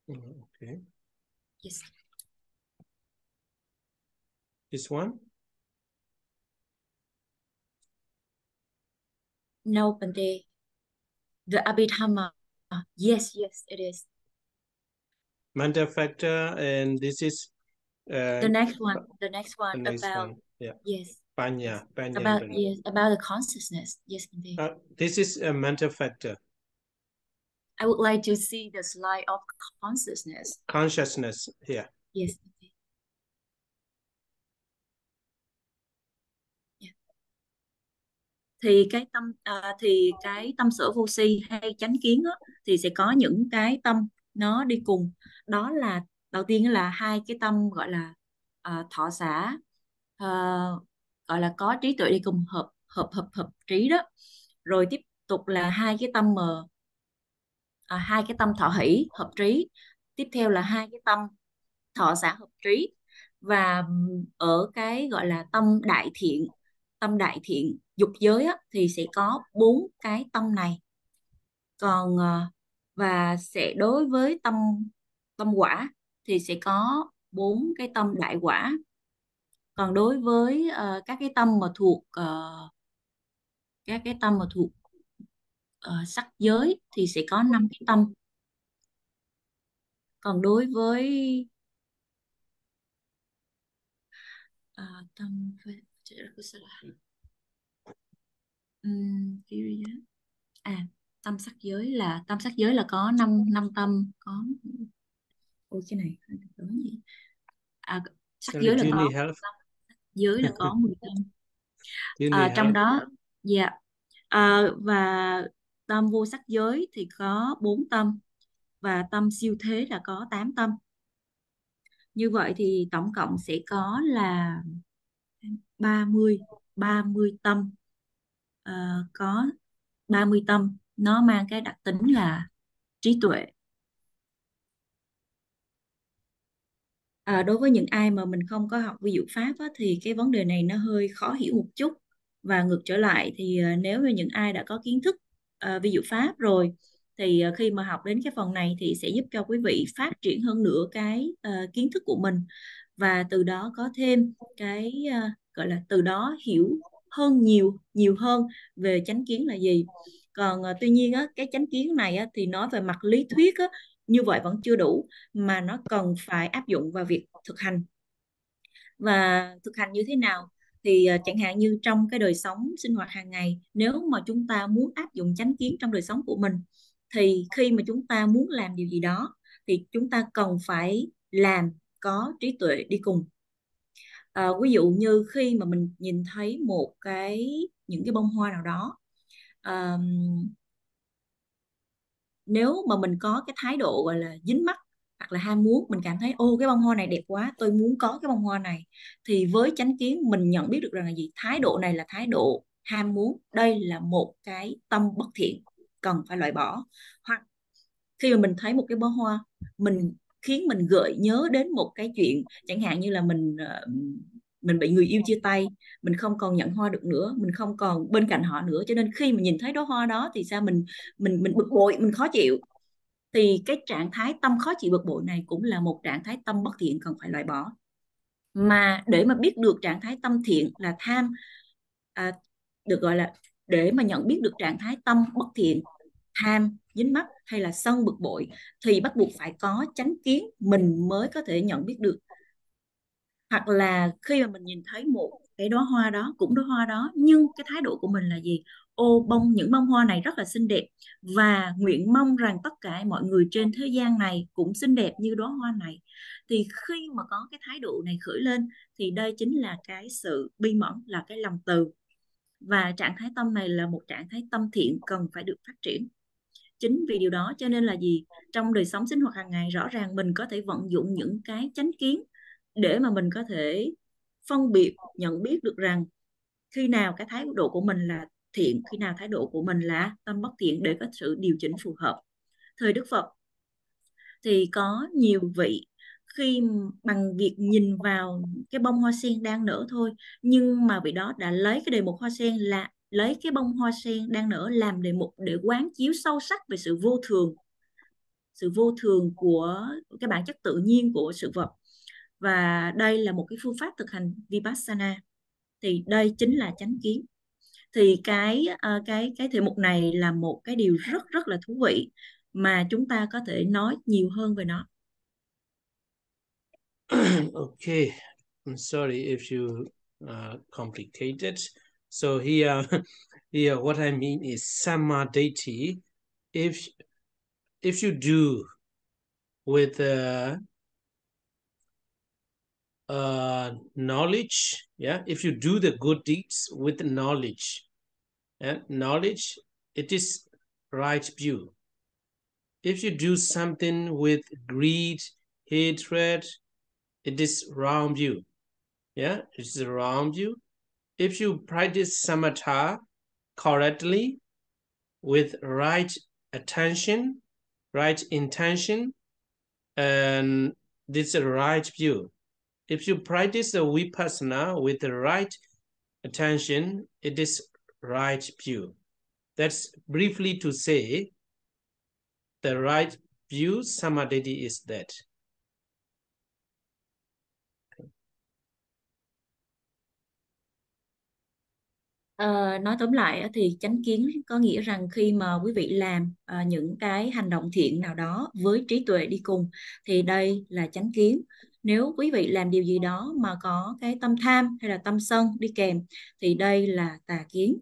Okay. Yes. This one? No, Bante. The Abhidhamma. Yes, it is. Mental factor, and this is The next one the next about one. Yeah. yes. Panya. About the consciousness. Yes, indeed. This is a mental factor. I would like to see the slide of consciousness. Consciousness here. Yes. Yeah. Thì cái tâm sở vô si hay chánh kiến đó, thì sẽ có những cái tâm nó đi cùng. Đó là đầu tiên là hai cái tâm gọi là thọ xả, gọi là có trí tuệ đi cùng, hợp trí đó. Rồi tiếp tục là hai cái tâm thọ hỷ hợp trí. Tiếp theo là hai cái tâm thọ xả hợp trí. Và ở cái gọi là tâm đại thiện dục giới á, thì sẽ có 4 cái tâm này. Còn và sẽ đối với tâm quả thì sẽ có 4 cái tâm đại quả. Còn đối với các cái tâm mà thuộc sắc giới thì sẽ có 5 cái tâm. Còn đối với tâm tâm sắc giới là có 5 tâm. Có cái này gì? Sắc giới là có giới là có 10 tâm. Trong đó và tâm vô sắc giới thì có 4 tâm, và tâm siêu thế là có 8 tâm. Như vậy thì tổng cộng sẽ có là 30 tâm. Có 30 tâm, nó mang cái đặc tính là trí tuệ. Đối với những ai mà mình không có học ví dụ pháp á, thì cái vấn đề này nó hơi khó hiểu một chút. Và ngược trở lại thì nếu như những ai đã có kiến thức ví dụ pháp rồi thì khi mà học đến cái phần này thì sẽ giúp cho quý vị phát triển hơn nữa cái kiến thức của mình, và từ đó có thêm cái gọi là từ đó hiểu hơn nhiều hơn về chánh kiến là gì. Còn tuy nhiên á, cái chánh kiến này á, thì nói về mặt lý thuyết á, như vậy vẫn chưa đủ, mà nó cần phải áp dụng vào việc thực hành. Và thực hành như thế nào? Thì chẳng hạn như trong cái đời sống sinh hoạt hàng ngày, nếu mà chúng ta muốn áp dụng chánh kiến trong đời sống của mình, thì khi mà chúng ta muốn làm điều gì đó thì chúng ta cần phải làm có trí tuệ đi cùng. Ví dụ như khi mà mình nhìn thấy những cái bông hoa nào đó, nếu mà mình có cái thái độ gọi là dính mắc hoặc là ham muốn, mình cảm thấy ô cái bông hoa này đẹp quá, tôi muốn có cái bông hoa này, thì với chánh kiến mình nhận biết được rằng là gì, thái độ này là thái độ ham muốn, đây là một cái tâm bất thiện cần phải loại bỏ. Hoặc khi mà mình thấy một cái bó hoa mình khiến mình gợi nhớ đến một cái chuyện, chẳng hạn như là mình bị người yêu chia tay, mình không còn nhận hoa được nữa, mình không còn bên cạnh họ nữa, cho nên khi mà nhìn thấy đóa hoa đó thì sao, mình bực bội, mình khó chịu, thì cái trạng thái tâm khó chịu bực bội này cũng là một trạng thái tâm bất thiện cần phải loại bỏ. Mà để mà biết được trạng thái tâm thiện là tham, được gọi là để mà nhận biết được trạng thái tâm bất thiện, tham, dính mắc hay là sân bực bội, thì bắt buộc phải có chánh kiến mình mới có thể nhận biết được. Hoặc là khi mà mình nhìn thấy một cái đóa hoa đó, cũng đóa hoa đó, nhưng cái thái độ của mình là gì, ô những bông hoa này rất là xinh đẹp và nguyện mong rằng tất cả mọi người trên thế gian này cũng xinh đẹp như đóa hoa này, thì khi mà có cái thái độ này khởi lên thì đây chính là cái sự bi mẫn, là cái lòng từ, và trạng thái tâm này là một trạng thái tâm thiện cần phải được phát triển. Chính vì điều đó cho nên là gì, trong đời sống sinh hoạt hàng ngày rõ ràng mình có thể vận dụng những cái chánh kiến để mà mình có thể phân biệt, nhận biết được rằng khi nào cái thái độ của mình là thiện, khi nào thái độ của mình là tâm bất thiện, để có sự điều chỉnh phù hợp. Thời Đức Phật thì có nhiều vị khi bằng việc nhìn vào cái bông hoa sen đang nở thôi, nhưng mà vị đó đã lấy cái đề mục hoa sen, là lấy cái bông hoa sen đang nở làm đề mục để quán chiếu sâu sắc về sự vô thường của cái bản chất tự nhiên của sự vật. Và đây là một cái phương pháp thực hành Vipassana, thì đây chính là chánh kiến. Thì cái thể mục này là một cái điều rất rất là thú vị mà chúng ta có thể nói nhiều hơn về nó. Okay, I'm sorry if you complicated. So here what I mean is samadhi. If you do with knowledge, yeah, if you do the good deeds with knowledge, and knowledge, it is right view. If you do something with greed, hatred, it is wrong view. Yeah, it's the wrong view. If you practice samatha correctly with right attention, right intention, and this is the right view. If you practice the vipassana with the right attention, it is right view. That's briefly to say the right view, samadhi is that. Nói tóm lại thì chánh kiến có nghĩa rằng khi mà quý vị làm những cái hành động thiện nào đó với trí tuệ đi cùng thì đây là chánh kiến. Nếu quý vị làm điều gì đó mà có cái tâm tham hay là tâm sân đi kèm thì đây là tà kiến.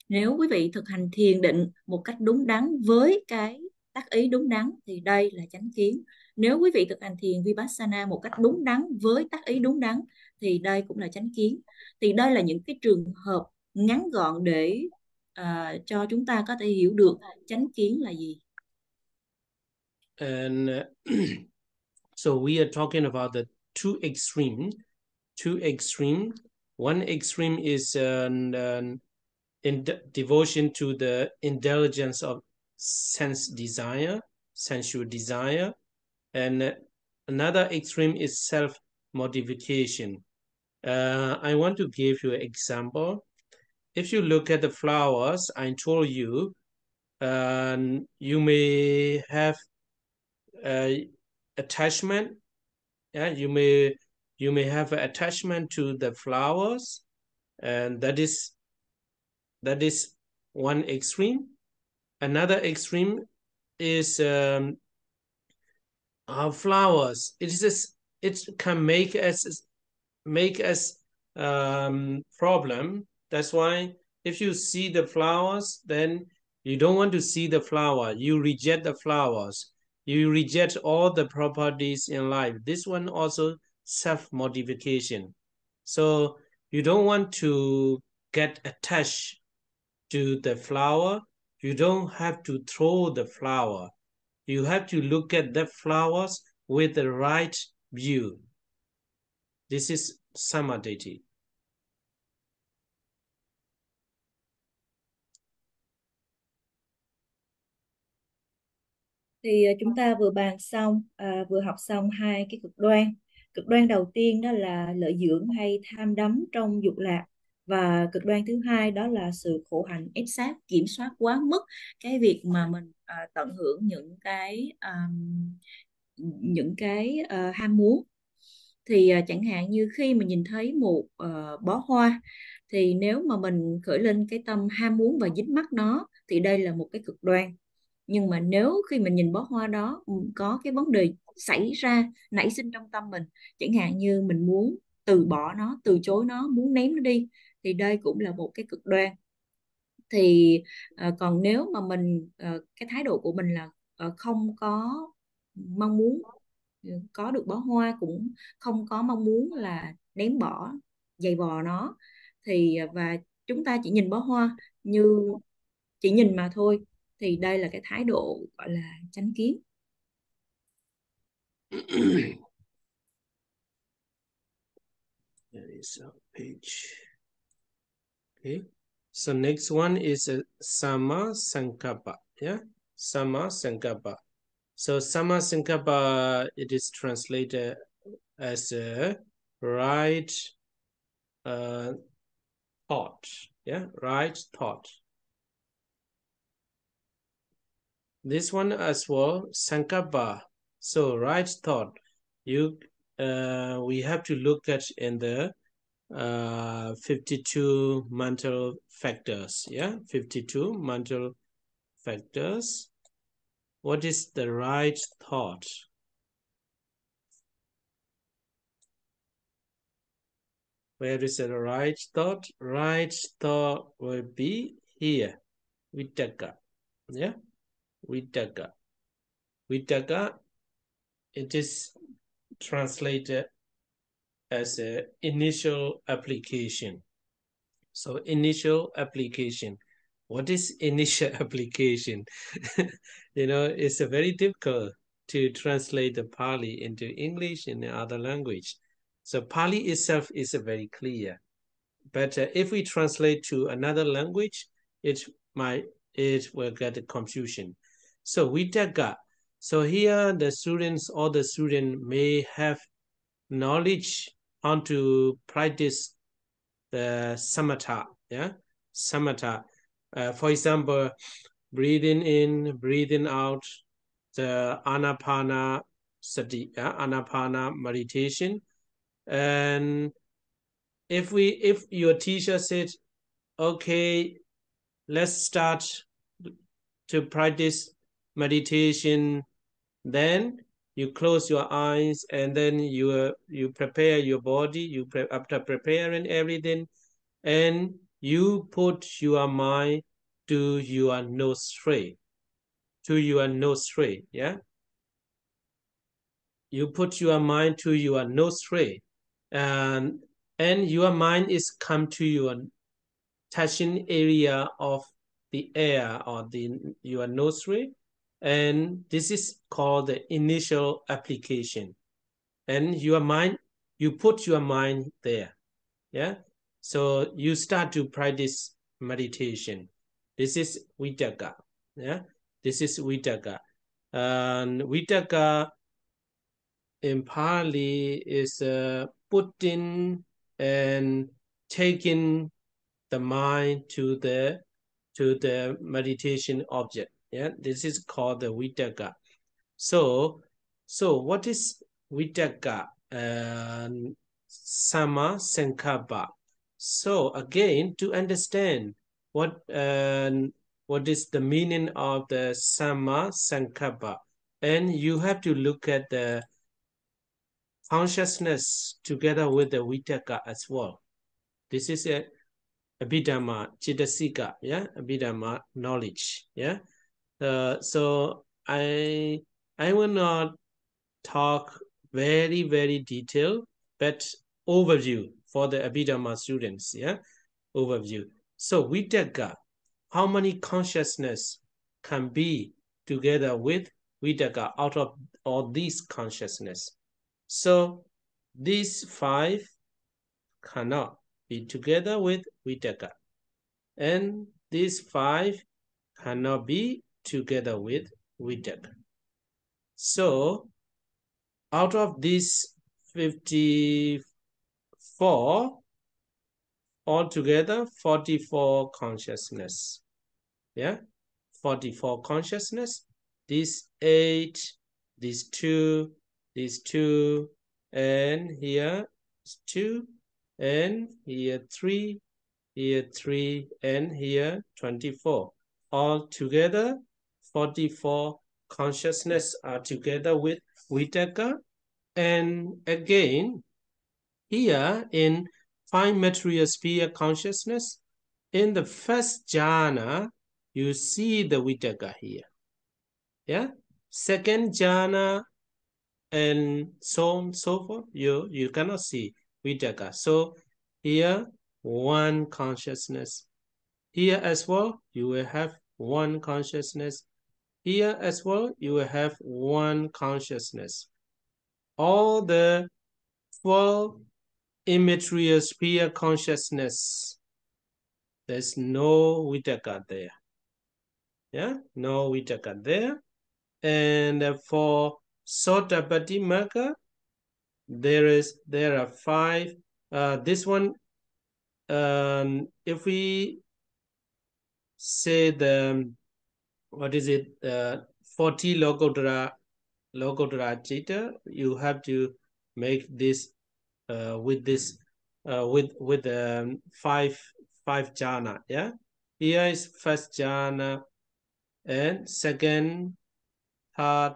Nếu quý vị thực hành thiền định một cách đúng đắn với cái tác ý đúng đắn thì đây là chánh kiến. Nếu quý vị thực hành thiền Vipassana một cách đúng đắn với tác ý đúng đắn thì đây cũng là chánh kiến. Thì đây là những cái trường hợp ngắn gọn để cho chúng ta có thể hiểu được chánh kiến là gì. And so we are talking about the two extreme. One extreme is in devotion to the indulgence of sensual desire, and another extreme is self-modification. I want to give you an example. If you look at the flowers, I told you, you may have attachment. Yeah, you may have an attachment to the flowers, and that is one extreme. Another extreme is flowers. It can make us problem. That's why if you see the flowers, then you don't want to see the flower. You reject the flowers. You reject all the properties in life. This one also self-modification. So you don't want to get attached to the flower. You don't have to throw the flower. You have to look at the flowers with the right view. This is samadhi. Thì chúng ta vừa bàn xong, vừa học xong hai cái cực đoan. Cực đoan đầu tiên đó là lợi dưỡng hay tham đắm trong dục lạc, và cực đoan thứ hai đó là sự khổ hạnh ép sát, kiểm soát quá mức cái việc mà mình tận hưởng những cái ham muốn. Thì chẳng hạn như khi mình nhìn thấy một bó hoa, thì nếu mà mình khởi lên cái tâm ham muốn và dính mắc nó thì đây là một cái cực đoan. Nhưng mà nếu khi mình nhìn bó hoa đó có cái vấn đề nảy sinh trong tâm mình, chẳng hạn như mình muốn từ bỏ nó, từ chối nó, muốn ném nó đi, thì đây cũng là một cái cực đoan. Thì còn nếu mà mình cái thái độ của mình là không có mong muốn có được bó hoa, cũng không có mong muốn là ném bỏ, giày vò nó, thì và chúng ta chỉ nhìn bó hoa như chỉ nhìn mà thôi, thì đây là cái thái độ gọi là chánh kiến. There is a page. Okay. So next one is a Sama Sankappa. Yeah, Sama Sankappa. So Sama Sankappa, it is translated as a right thought. Yeah, right thought. This one as well, Sankappa. So right thought. We have to look at in the 52 mental factors. Yeah, 52 mental factors. What is the right thought? Where is the right thought? Right thought will be here. Vittaka. Yeah, Vittaka. Vittaka, it is translated as an initial application. So initial application. What is initial application? It's a very difficult to translate the Pali into English and other language. So Pali itself is very clear. But if we translate to another language, it will get a confusion. So Vittaka. So here all the students may have knowledge how to practice the samatha. Yeah, samatha. For example, breathing in, breathing out, the anapana sati, anapana meditation. And if your teacher said, okay, let's start to practice meditation, then you close your eyes and then you prepare your body. After preparing everything, and you put your mind to your nostril. Yeah. You put your mind to your nostril, and your mind is come to your touching area of the air or your nostril, and this is called the initial application. And your mind, you put your mind there. Yeah. So you start to practice meditation. This is Vittaka. Yeah. This is Vittaka. And Vittaka in Pali is putting and taking the mind to the meditation object. Yeah, this is called the Vittaka. So what is Vittaka? Sama Sankappa. So again, to understand what is the meaning of the Sama Sankappa, and you have to look at the consciousness together with the Vittaka as well. This is a Abhidhamma Chittasika, yeah, Abhidhamma knowledge, yeah. So I will not talk very, very detailed, but overview for the Abhidhamma students, yeah, overview. So Vittaka, how many consciousness can be together with Vitaka out of all these consciousness. So these 5 cannot be together with Vitaka. And these 5 cannot be together with Vitaka. So out of these 54, altogether 44 consciousness. Yeah, 44 consciousness. These 8, these 2, and here 2, and here 3, and here 24. All together, 44 consciousness are together with Vitaka. And again, here in 5 material sphere consciousness, in the first jhana, you see the Vitaka here. Yeah, second jhana and so on so forth, you cannot see Vitaka. So here 1 consciousness. Here as well, you will have 1 consciousness. Here as well, you will have 1 consciousness. All the 12 immaterial sphere consciousness, there's no Vitaka there. Yeah, no Vitaka there. And for Visuddhimagga, there are 5. This one, if we say the, what is it, 40 Lokodara Citta, you have to make this with this with 5 jhana. Yeah, here is first jhana, and second, third,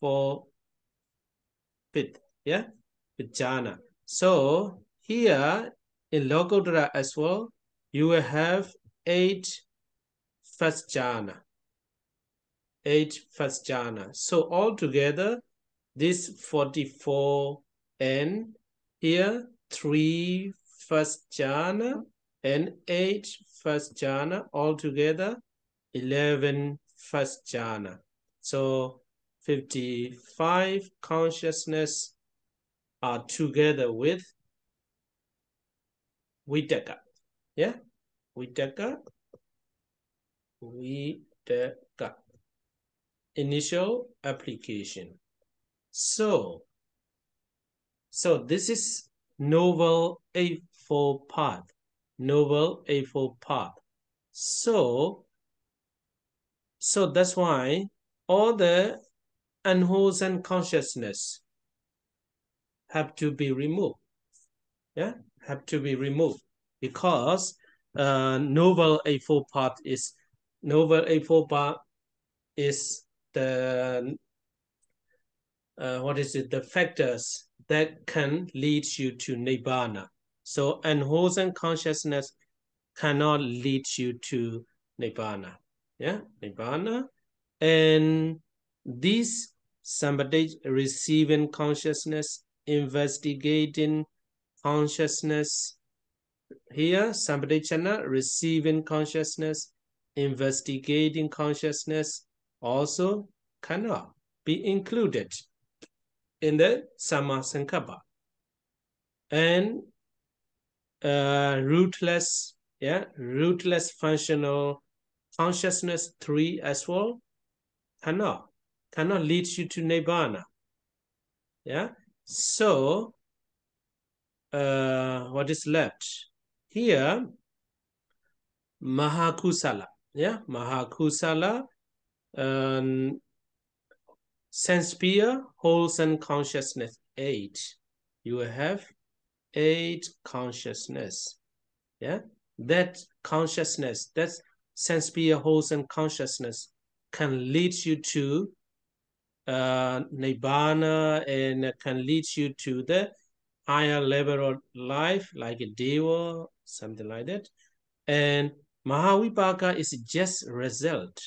fourth, fifth. Yeah, with jhana. So here in Lokodara as well, you will have 8 first jhana. 8 first jhana. So altogether, this 44, and here 3 first jhana and 8 first jhana, altogether 11 first jhana. So 55 consciousness are together with Vitaka. Yeah, Vitaka. Initial application. So this is Noble Eightfold Path. Noble Eightfold Path. So that's why all the unwholesome consciousness have to be removed. Yeah, have to be removed, because Noble Eightfold Path is the what is it? The factors that can lead you to Nibbana. So unwholesome consciousness cannot lead you to Nibbana. Yeah, Nibbana. And these somebody receiving consciousness, investigating consciousness. Here, somebody receiving consciousness, investigating consciousness also cannot be included in the Sammasankappa. And rootless functional consciousness 3 as well cannot lead you to Nibbana. Yeah, so what is left here? Mahakusala. Yeah, Mahakusala, sense sphere, wholesome consciousness 8. You will have 8 consciousness. Yeah, that consciousness, that sense sphere, wholesome consciousness can lead you to Nibbana, and can lead you to the higher level of life, like a deva, something like that. And Mahavipaka is just result.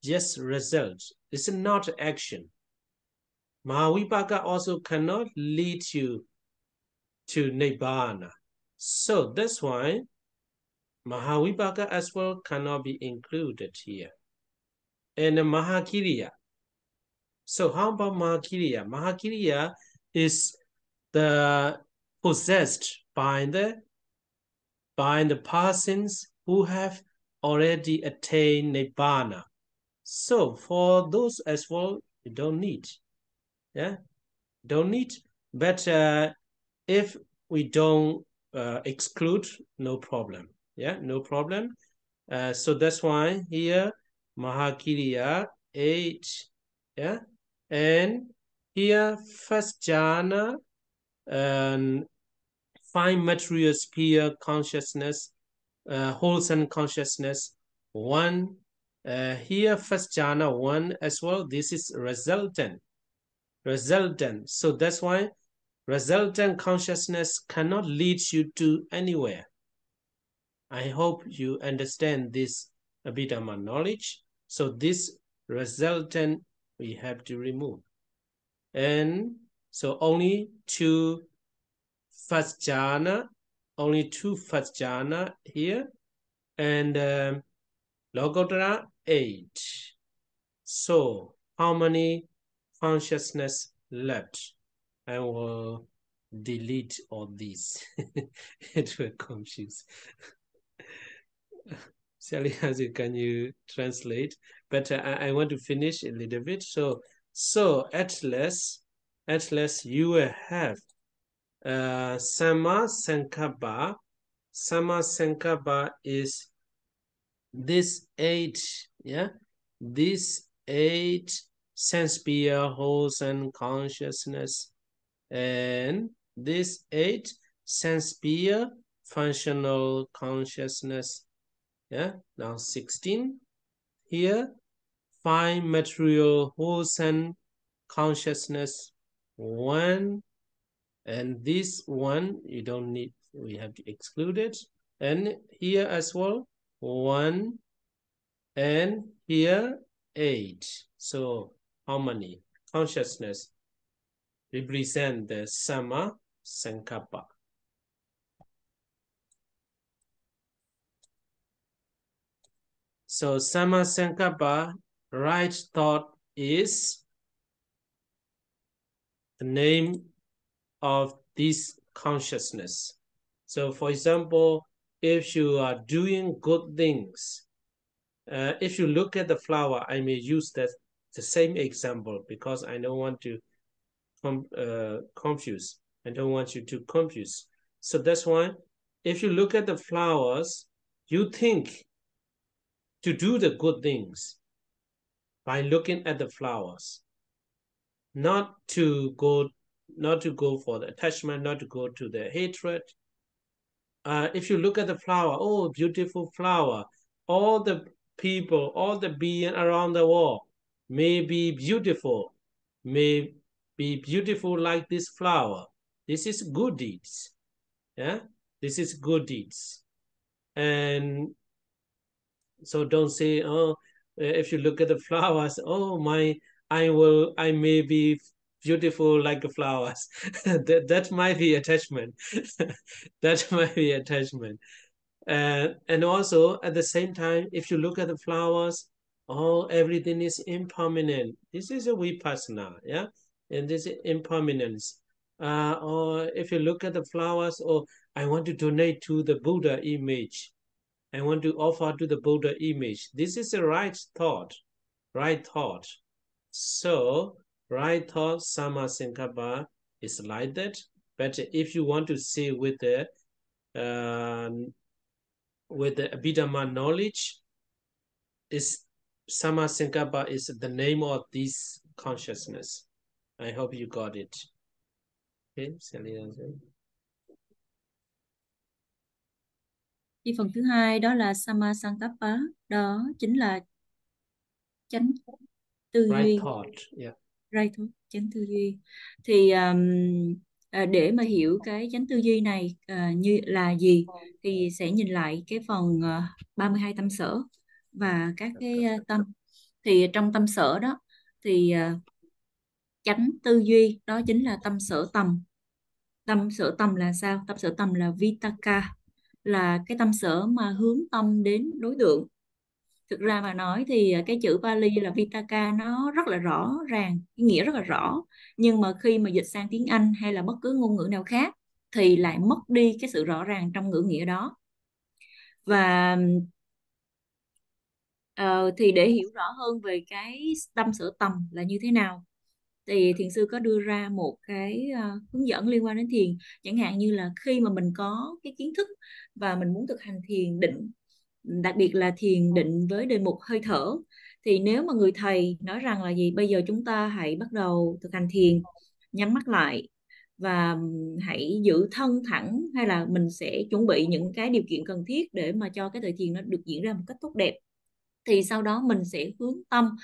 Just result. It's not action. Mahavipaka also cannot lead you to Nibbana. So that's why Mahavipaka as well cannot be included here. And Mahakiriya. So how about Mahakiriya? Mahakiriya is the possessed by the persons who have already attained Nibbana. So for those as well, you don't need. Yeah, don't need. But if we don't exclude, no problem. Yeah, no problem. So that's why here Mahakiriya 8. Yeah, and here first jhana and 5 material sphere consciousness, wholesome consciousness 1. Here first jhana 1 as well. This is resultant. So that's why resultant consciousness cannot lead you to anywhere. I hope you understand this Abhidhamma knowledge. So this resultant we have to remove. And so only 2 first jhana, only 2 first jhana here, and Logottara 8. So how many consciousness left? I will delete all these. It will confuse. Sally, can you translate? But I want to finish a little bit. So at least you will have Sama Sankappa. Sama Sankappa is this 8, yeah? This 8 sense sphere, wholesome consciousness, and this 8 sense sphere, functional consciousness. Yeah, now 16. Here, 5 material wholesome consciousness 1, and this 1 you don't need, we have to exclude it. And here as well 1, and here 8. So how many consciousness represent the Sama Sankappa? So Sama Sankappa, right thought, is the name of this consciousness. So for example, if you are doing good things, if you look at the flower, I may use the same example because I don't want to confuse. I don't want you to confuse. So that's why if you look at the flowers, you think to do the good things by looking at the flowers, not to go for the attachment, not to go to the hatred. If you look at the flower, oh, beautiful flower, all the people, all the beings around the world may be beautiful, may be beautiful like this flower. This is good deeds. Yeah, this is good deeds. And so don't say, oh, if you look at the flowers, oh, I may be beautiful like the flowers. that might be attachment. That might be attachment. And also at the same time, if you look at the flowers, oh, everything is impermanent. This is a vipassana, yeah? And this is impermanence. Or if you look at the flowers, oh, I want to donate to the Buddha image. I want to offer to the Buddha image. This is the right thought, right thought. So, right thought, Sama Sankappa, is like that. But if you want to say with the Abhidhamma knowledge, is Sama Sankappa is the name of this consciousness. I hope you got it. Okay, Sally. Cái phần thứ hai đó là Sama Sankappa, đó chính là chánh tư Right duy. thought, yeah. Right thought, chánh tư duy. Thì để mà hiểu cái chánh tư duy này như là gì thì sẽ nhìn lại cái phần 32 tâm sở và các cái tâm. Thì trong tâm sở đó thì chánh tư duy đó chính là tâm sở tầm. Tâm sở tầm là sao? Tâm sở tầm là Vitakka, là cái tâm sở mà hướng tâm đến đối tượng. Thực ra mà nói thì cái chữ Pali là Vittaka nó rất là rõ ràng, cái nghĩa rất là rõ. Nhưng mà khi mà dịch sang tiếng Anh hay là bất cứ ngôn ngữ nào khác thì lại mất đi cái sự rõ ràng trong ngữ nghĩa đó. Và thì để hiểu rõ hơn về cái tâm sở tầm là như thế nào thì thiền sư có đưa ra một cái hướng dẫn liên quan đến thiền. Chẳng hạn như là khi mà mình có cái kiến thức và mình muốn thực hành thiền định, đặc biệt là thiền định với đề mục hơi thở, thì nếu mà người thầy nói rằng là gì, bây giờ chúng ta hãy bắt đầu thực hành thiền, nhắm mắt lại và hãy giữ thân thẳng, hay là mình sẽ chuẩn bị những cái điều kiện cần thiết để mà cho cái thời thiền nó được diễn ra một cách tốt đẹp, thì sau đó mình sẽ hướng tâm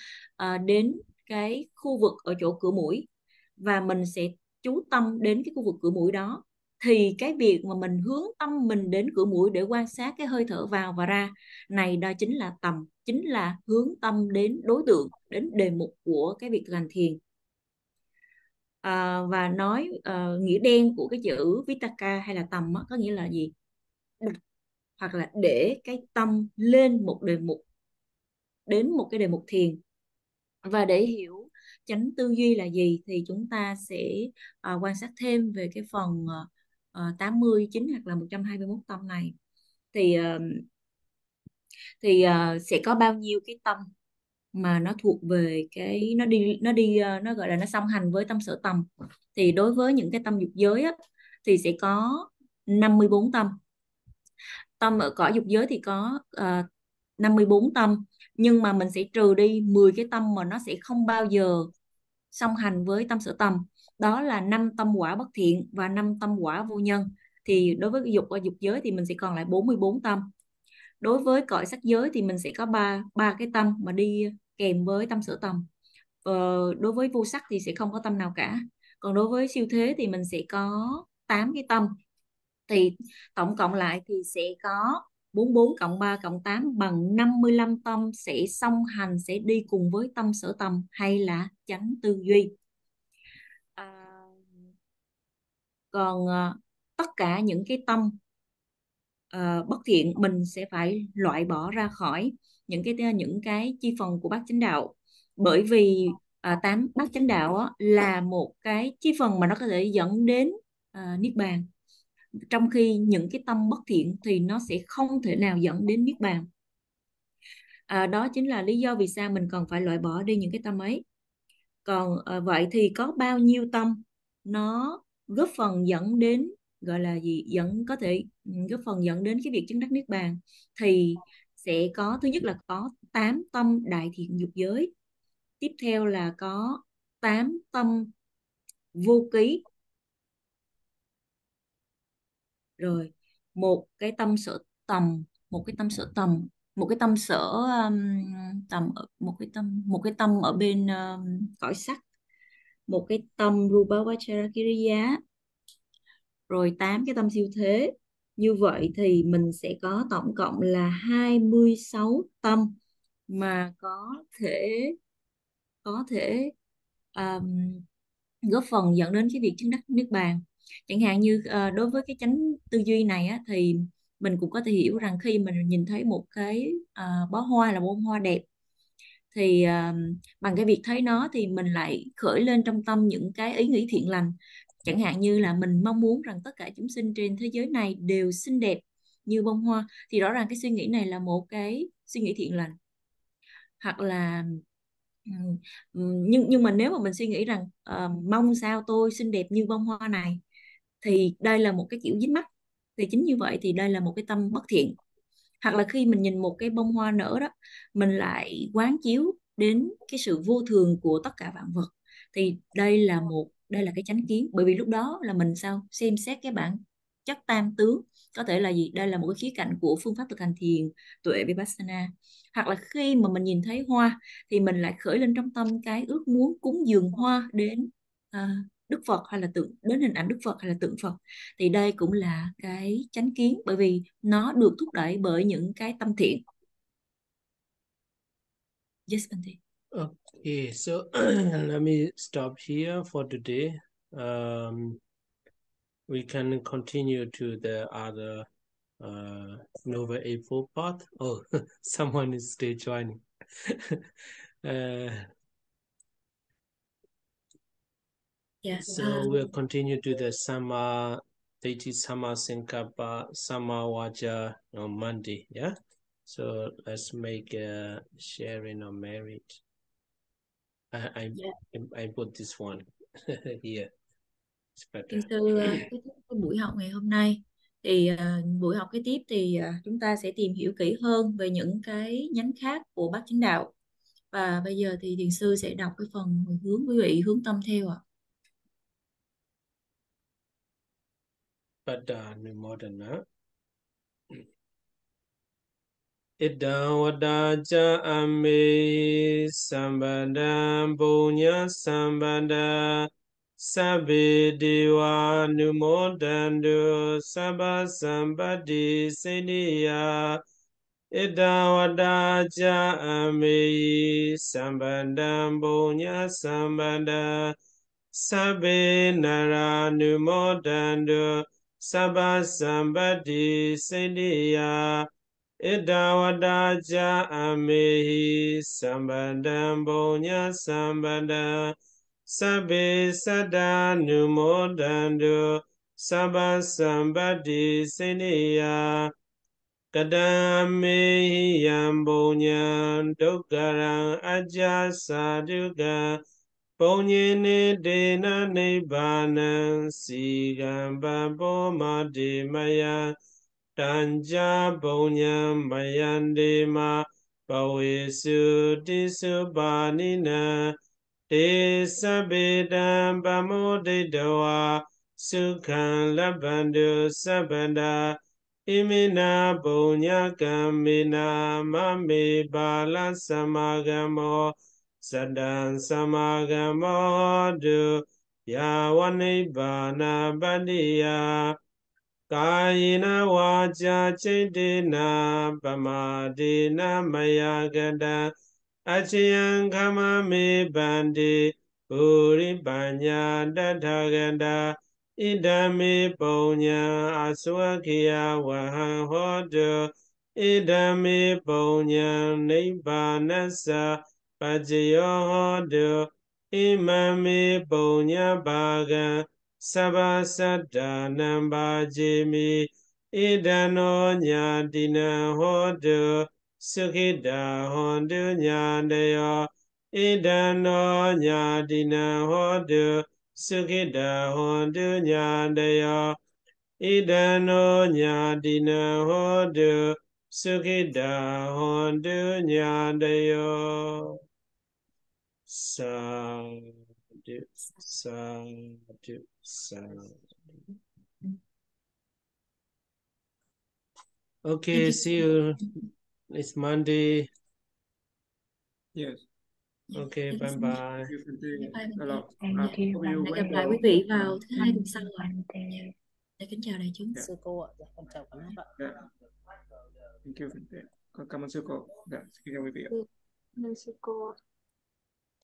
đến cái khu vực ở chỗ cửa mũi và mình sẽ chú tâm đến cái khu vực cửa mũi đó. Thì cái việc mà mình hướng tâm mình đến cửa mũi để quan sát cái hơi thở vào và ra này, đó chính là tầm, chính là hướng tâm đến đối tượng, đến đề mục của cái việc thực hành thiền. Và nói nghĩa đen của cái chữ Vittaka hay là tầm có nghĩa là gì? Đặt hoặc là để cái tâm lên một đề mục, đến một cái đề mục thiền. Và để hiểu chánh tư duy là gì thì chúng ta sẽ quan sát thêm về cái phần 89 hoặc là 121 tâm này. Thì sẽ có bao nhiêu cái tâm mà nó thuộc về cái nó gọi là nó song hành với tâm sở tầm. Thì đối với những cái tâm dục giới á, thì sẽ có 54 tâm. Tâm ở cõi dục giới thì có 54 tâm, nhưng mà mình sẽ trừ đi 10 cái tâm mà nó sẽ không bao giờ song hành với tâm sở tầm. Đó là 5 tâm quả bất thiện và 5 tâm quả vô nhân. Thì đối với dục giới thì mình sẽ còn lại 44 tâm. Đối với cõi sắc giới thì mình sẽ có ba cái tâm mà đi kèm với tâm sở tầm. Đối với vô sắc thì sẽ không có tâm nào cả. Còn đối với siêu thế thì mình sẽ có 8 cái tâm. Thì tổng cộng lại thì sẽ có 44 cộng 3 cộng 8 bằng 55 tâm sẽ song hành, sẽ đi cùng với tâm sở tầm hay là chánh tư duy. Còn tất cả những cái tâm bất thiện mình sẽ phải loại bỏ ra khỏi những cái chi phần của bát chánh đạo, bởi vì 8 bát chánh đạo là một cái chi phần mà nó có thể dẫn đến niết bàn, trong khi những cái tâm bất thiện thì nó sẽ không thể nào dẫn đến niết bàn. Đó chính là lý do vì sao mình còn phải loại bỏ đi những cái tâm ấy. Còn vậy thì có bao nhiêu tâm nó góp phần dẫn đến, gọi là gì, có thể góp phần dẫn đến cái việc chứng đắc niết bàn, thì sẽ có, thứ nhất là có 8 tâm đại thiện dục giới, tiếp theo là có 8 tâm vô ký, rồi một cái tâm sở tầm, một cái tâm sở tầm, một cái tâm sở tầm, một cái tâm ở bên cõi sắc, một cái tâm Rupavacharya, rồi 8 cái tâm siêu thế. Như vậy thì mình sẽ có tổng cộng là 26 tâm mà có thể góp phần dẫn đến cái việc chứng đắc niết bàn. Chẳng hạn như đối với cái chánh tư duy này thì mình cũng có thể hiểu rằng khi mình nhìn thấy một cái bó hoa là bông hoa đẹp, thì bằng cái việc thấy nó thì mình lại khởi lên trong tâm những cái ý nghĩ thiện lành. Chẳng hạn như là mình mong muốn rằng tất cả chúng sinh trên thế giới này đều xinh đẹp như bông hoa, thì rõ ràng cái suy nghĩ này là một cái suy nghĩ thiện lành. Hoặc là nhưng mà nếu mà mình suy nghĩ rằng mong sao tôi xinh đẹp như bông hoa này, thì đây là một cái kiểu dính mắc, thì chính như vậy thì đây là một cái tâm bất thiện. Hoặc là khi mình nhìn một cái bông hoa nở đó, mình lại quán chiếu đến cái sự vô thường của tất cả vạn vật, thì đây là cái chánh kiến. Bởi vì lúc đó là mình xem xét cái bản chất tam tướng, có thể là gì, đây là một cái khía cạnh của phương pháp thực hành thiền tuệ vipassana. Hoặc là khi mà mình nhìn thấy hoa thì mình lại khởi lên trong tâm cái ước muốn cúng dường hoa đến Đức Phật, hay là đến hình ảnh Đức Phật hay là tượng Phật, thì đây cũng là cái chánh kiến, bởi vì nó được thúc đẩy bởi những cái tâm thiện. Yes, Bante. Okay, so let me stop here for today. We can continue to the other Nova April part. Oh, someone is still joining. So we'll continue to the Sama Deity Sama Sankappa Sama Vaja on Monday. Yeah. So let's make a sharing of merit. I put this one here. It's better. Thiền sư kết thúc cái buổi học ngày hôm nay thì buổi học kế tiếp thì chúng ta sẽ tìm hiểu kỹ hơn về những cái nhánh khác của bát chánh đạo, và bây giờ thì thiền sư sẽ đọc cái phần hồi hướng quý vị hướng tâm theo ạ. Paddanumodana. Idam vadaja ame sambandam punya sambanda sabbe deva numodandu sabba sambadi siddhiya. Idam vadaja ame sambandam punya sambanda sabbe nara numodandu sabba sambadi siddhiya. Idawadaja amehi sambandam punya sambanda sabbe sada numodandu sabba sambadi siddhiya. Kadamehi yam punya dukkarang aja saduga punyene dena nibbanan sigamba bomadi maya Tanja Bonya Mayandema Bawesu Disubanina Desabedam Bamodedawa Sukhan Labandu Sabanda Imina Bonya Kamina Mame Bala Samagamo Sadan Samagamo Du Yawanibana Bandiya Kayena waja cedena pamadena mayagada Achiyang kama me bandi Uri banya dadagada Idame ponya aswakia wahan hodo Idame ponya nibbanasa Pajayo hodo Imame ponya baga Sabasada namba jimi idano nyadina hodu sukida hondu nyandayo idano nyadina hodu sukida hondu nyandayo idano nyadina hodu sukida hondu nyandayo. Sadhu, sadhu, sadhu. Okay, see you next Monday. Yes. Okay, bye bye. Hẹn gặp lại quý vị vào thứ Hai tuần sau ạ. Để kính chào đại chúng. Sư cô ạ, con chào các bạn. Thank you. Cảm ơn sư cô. Xin chào quý vị. Sư cô.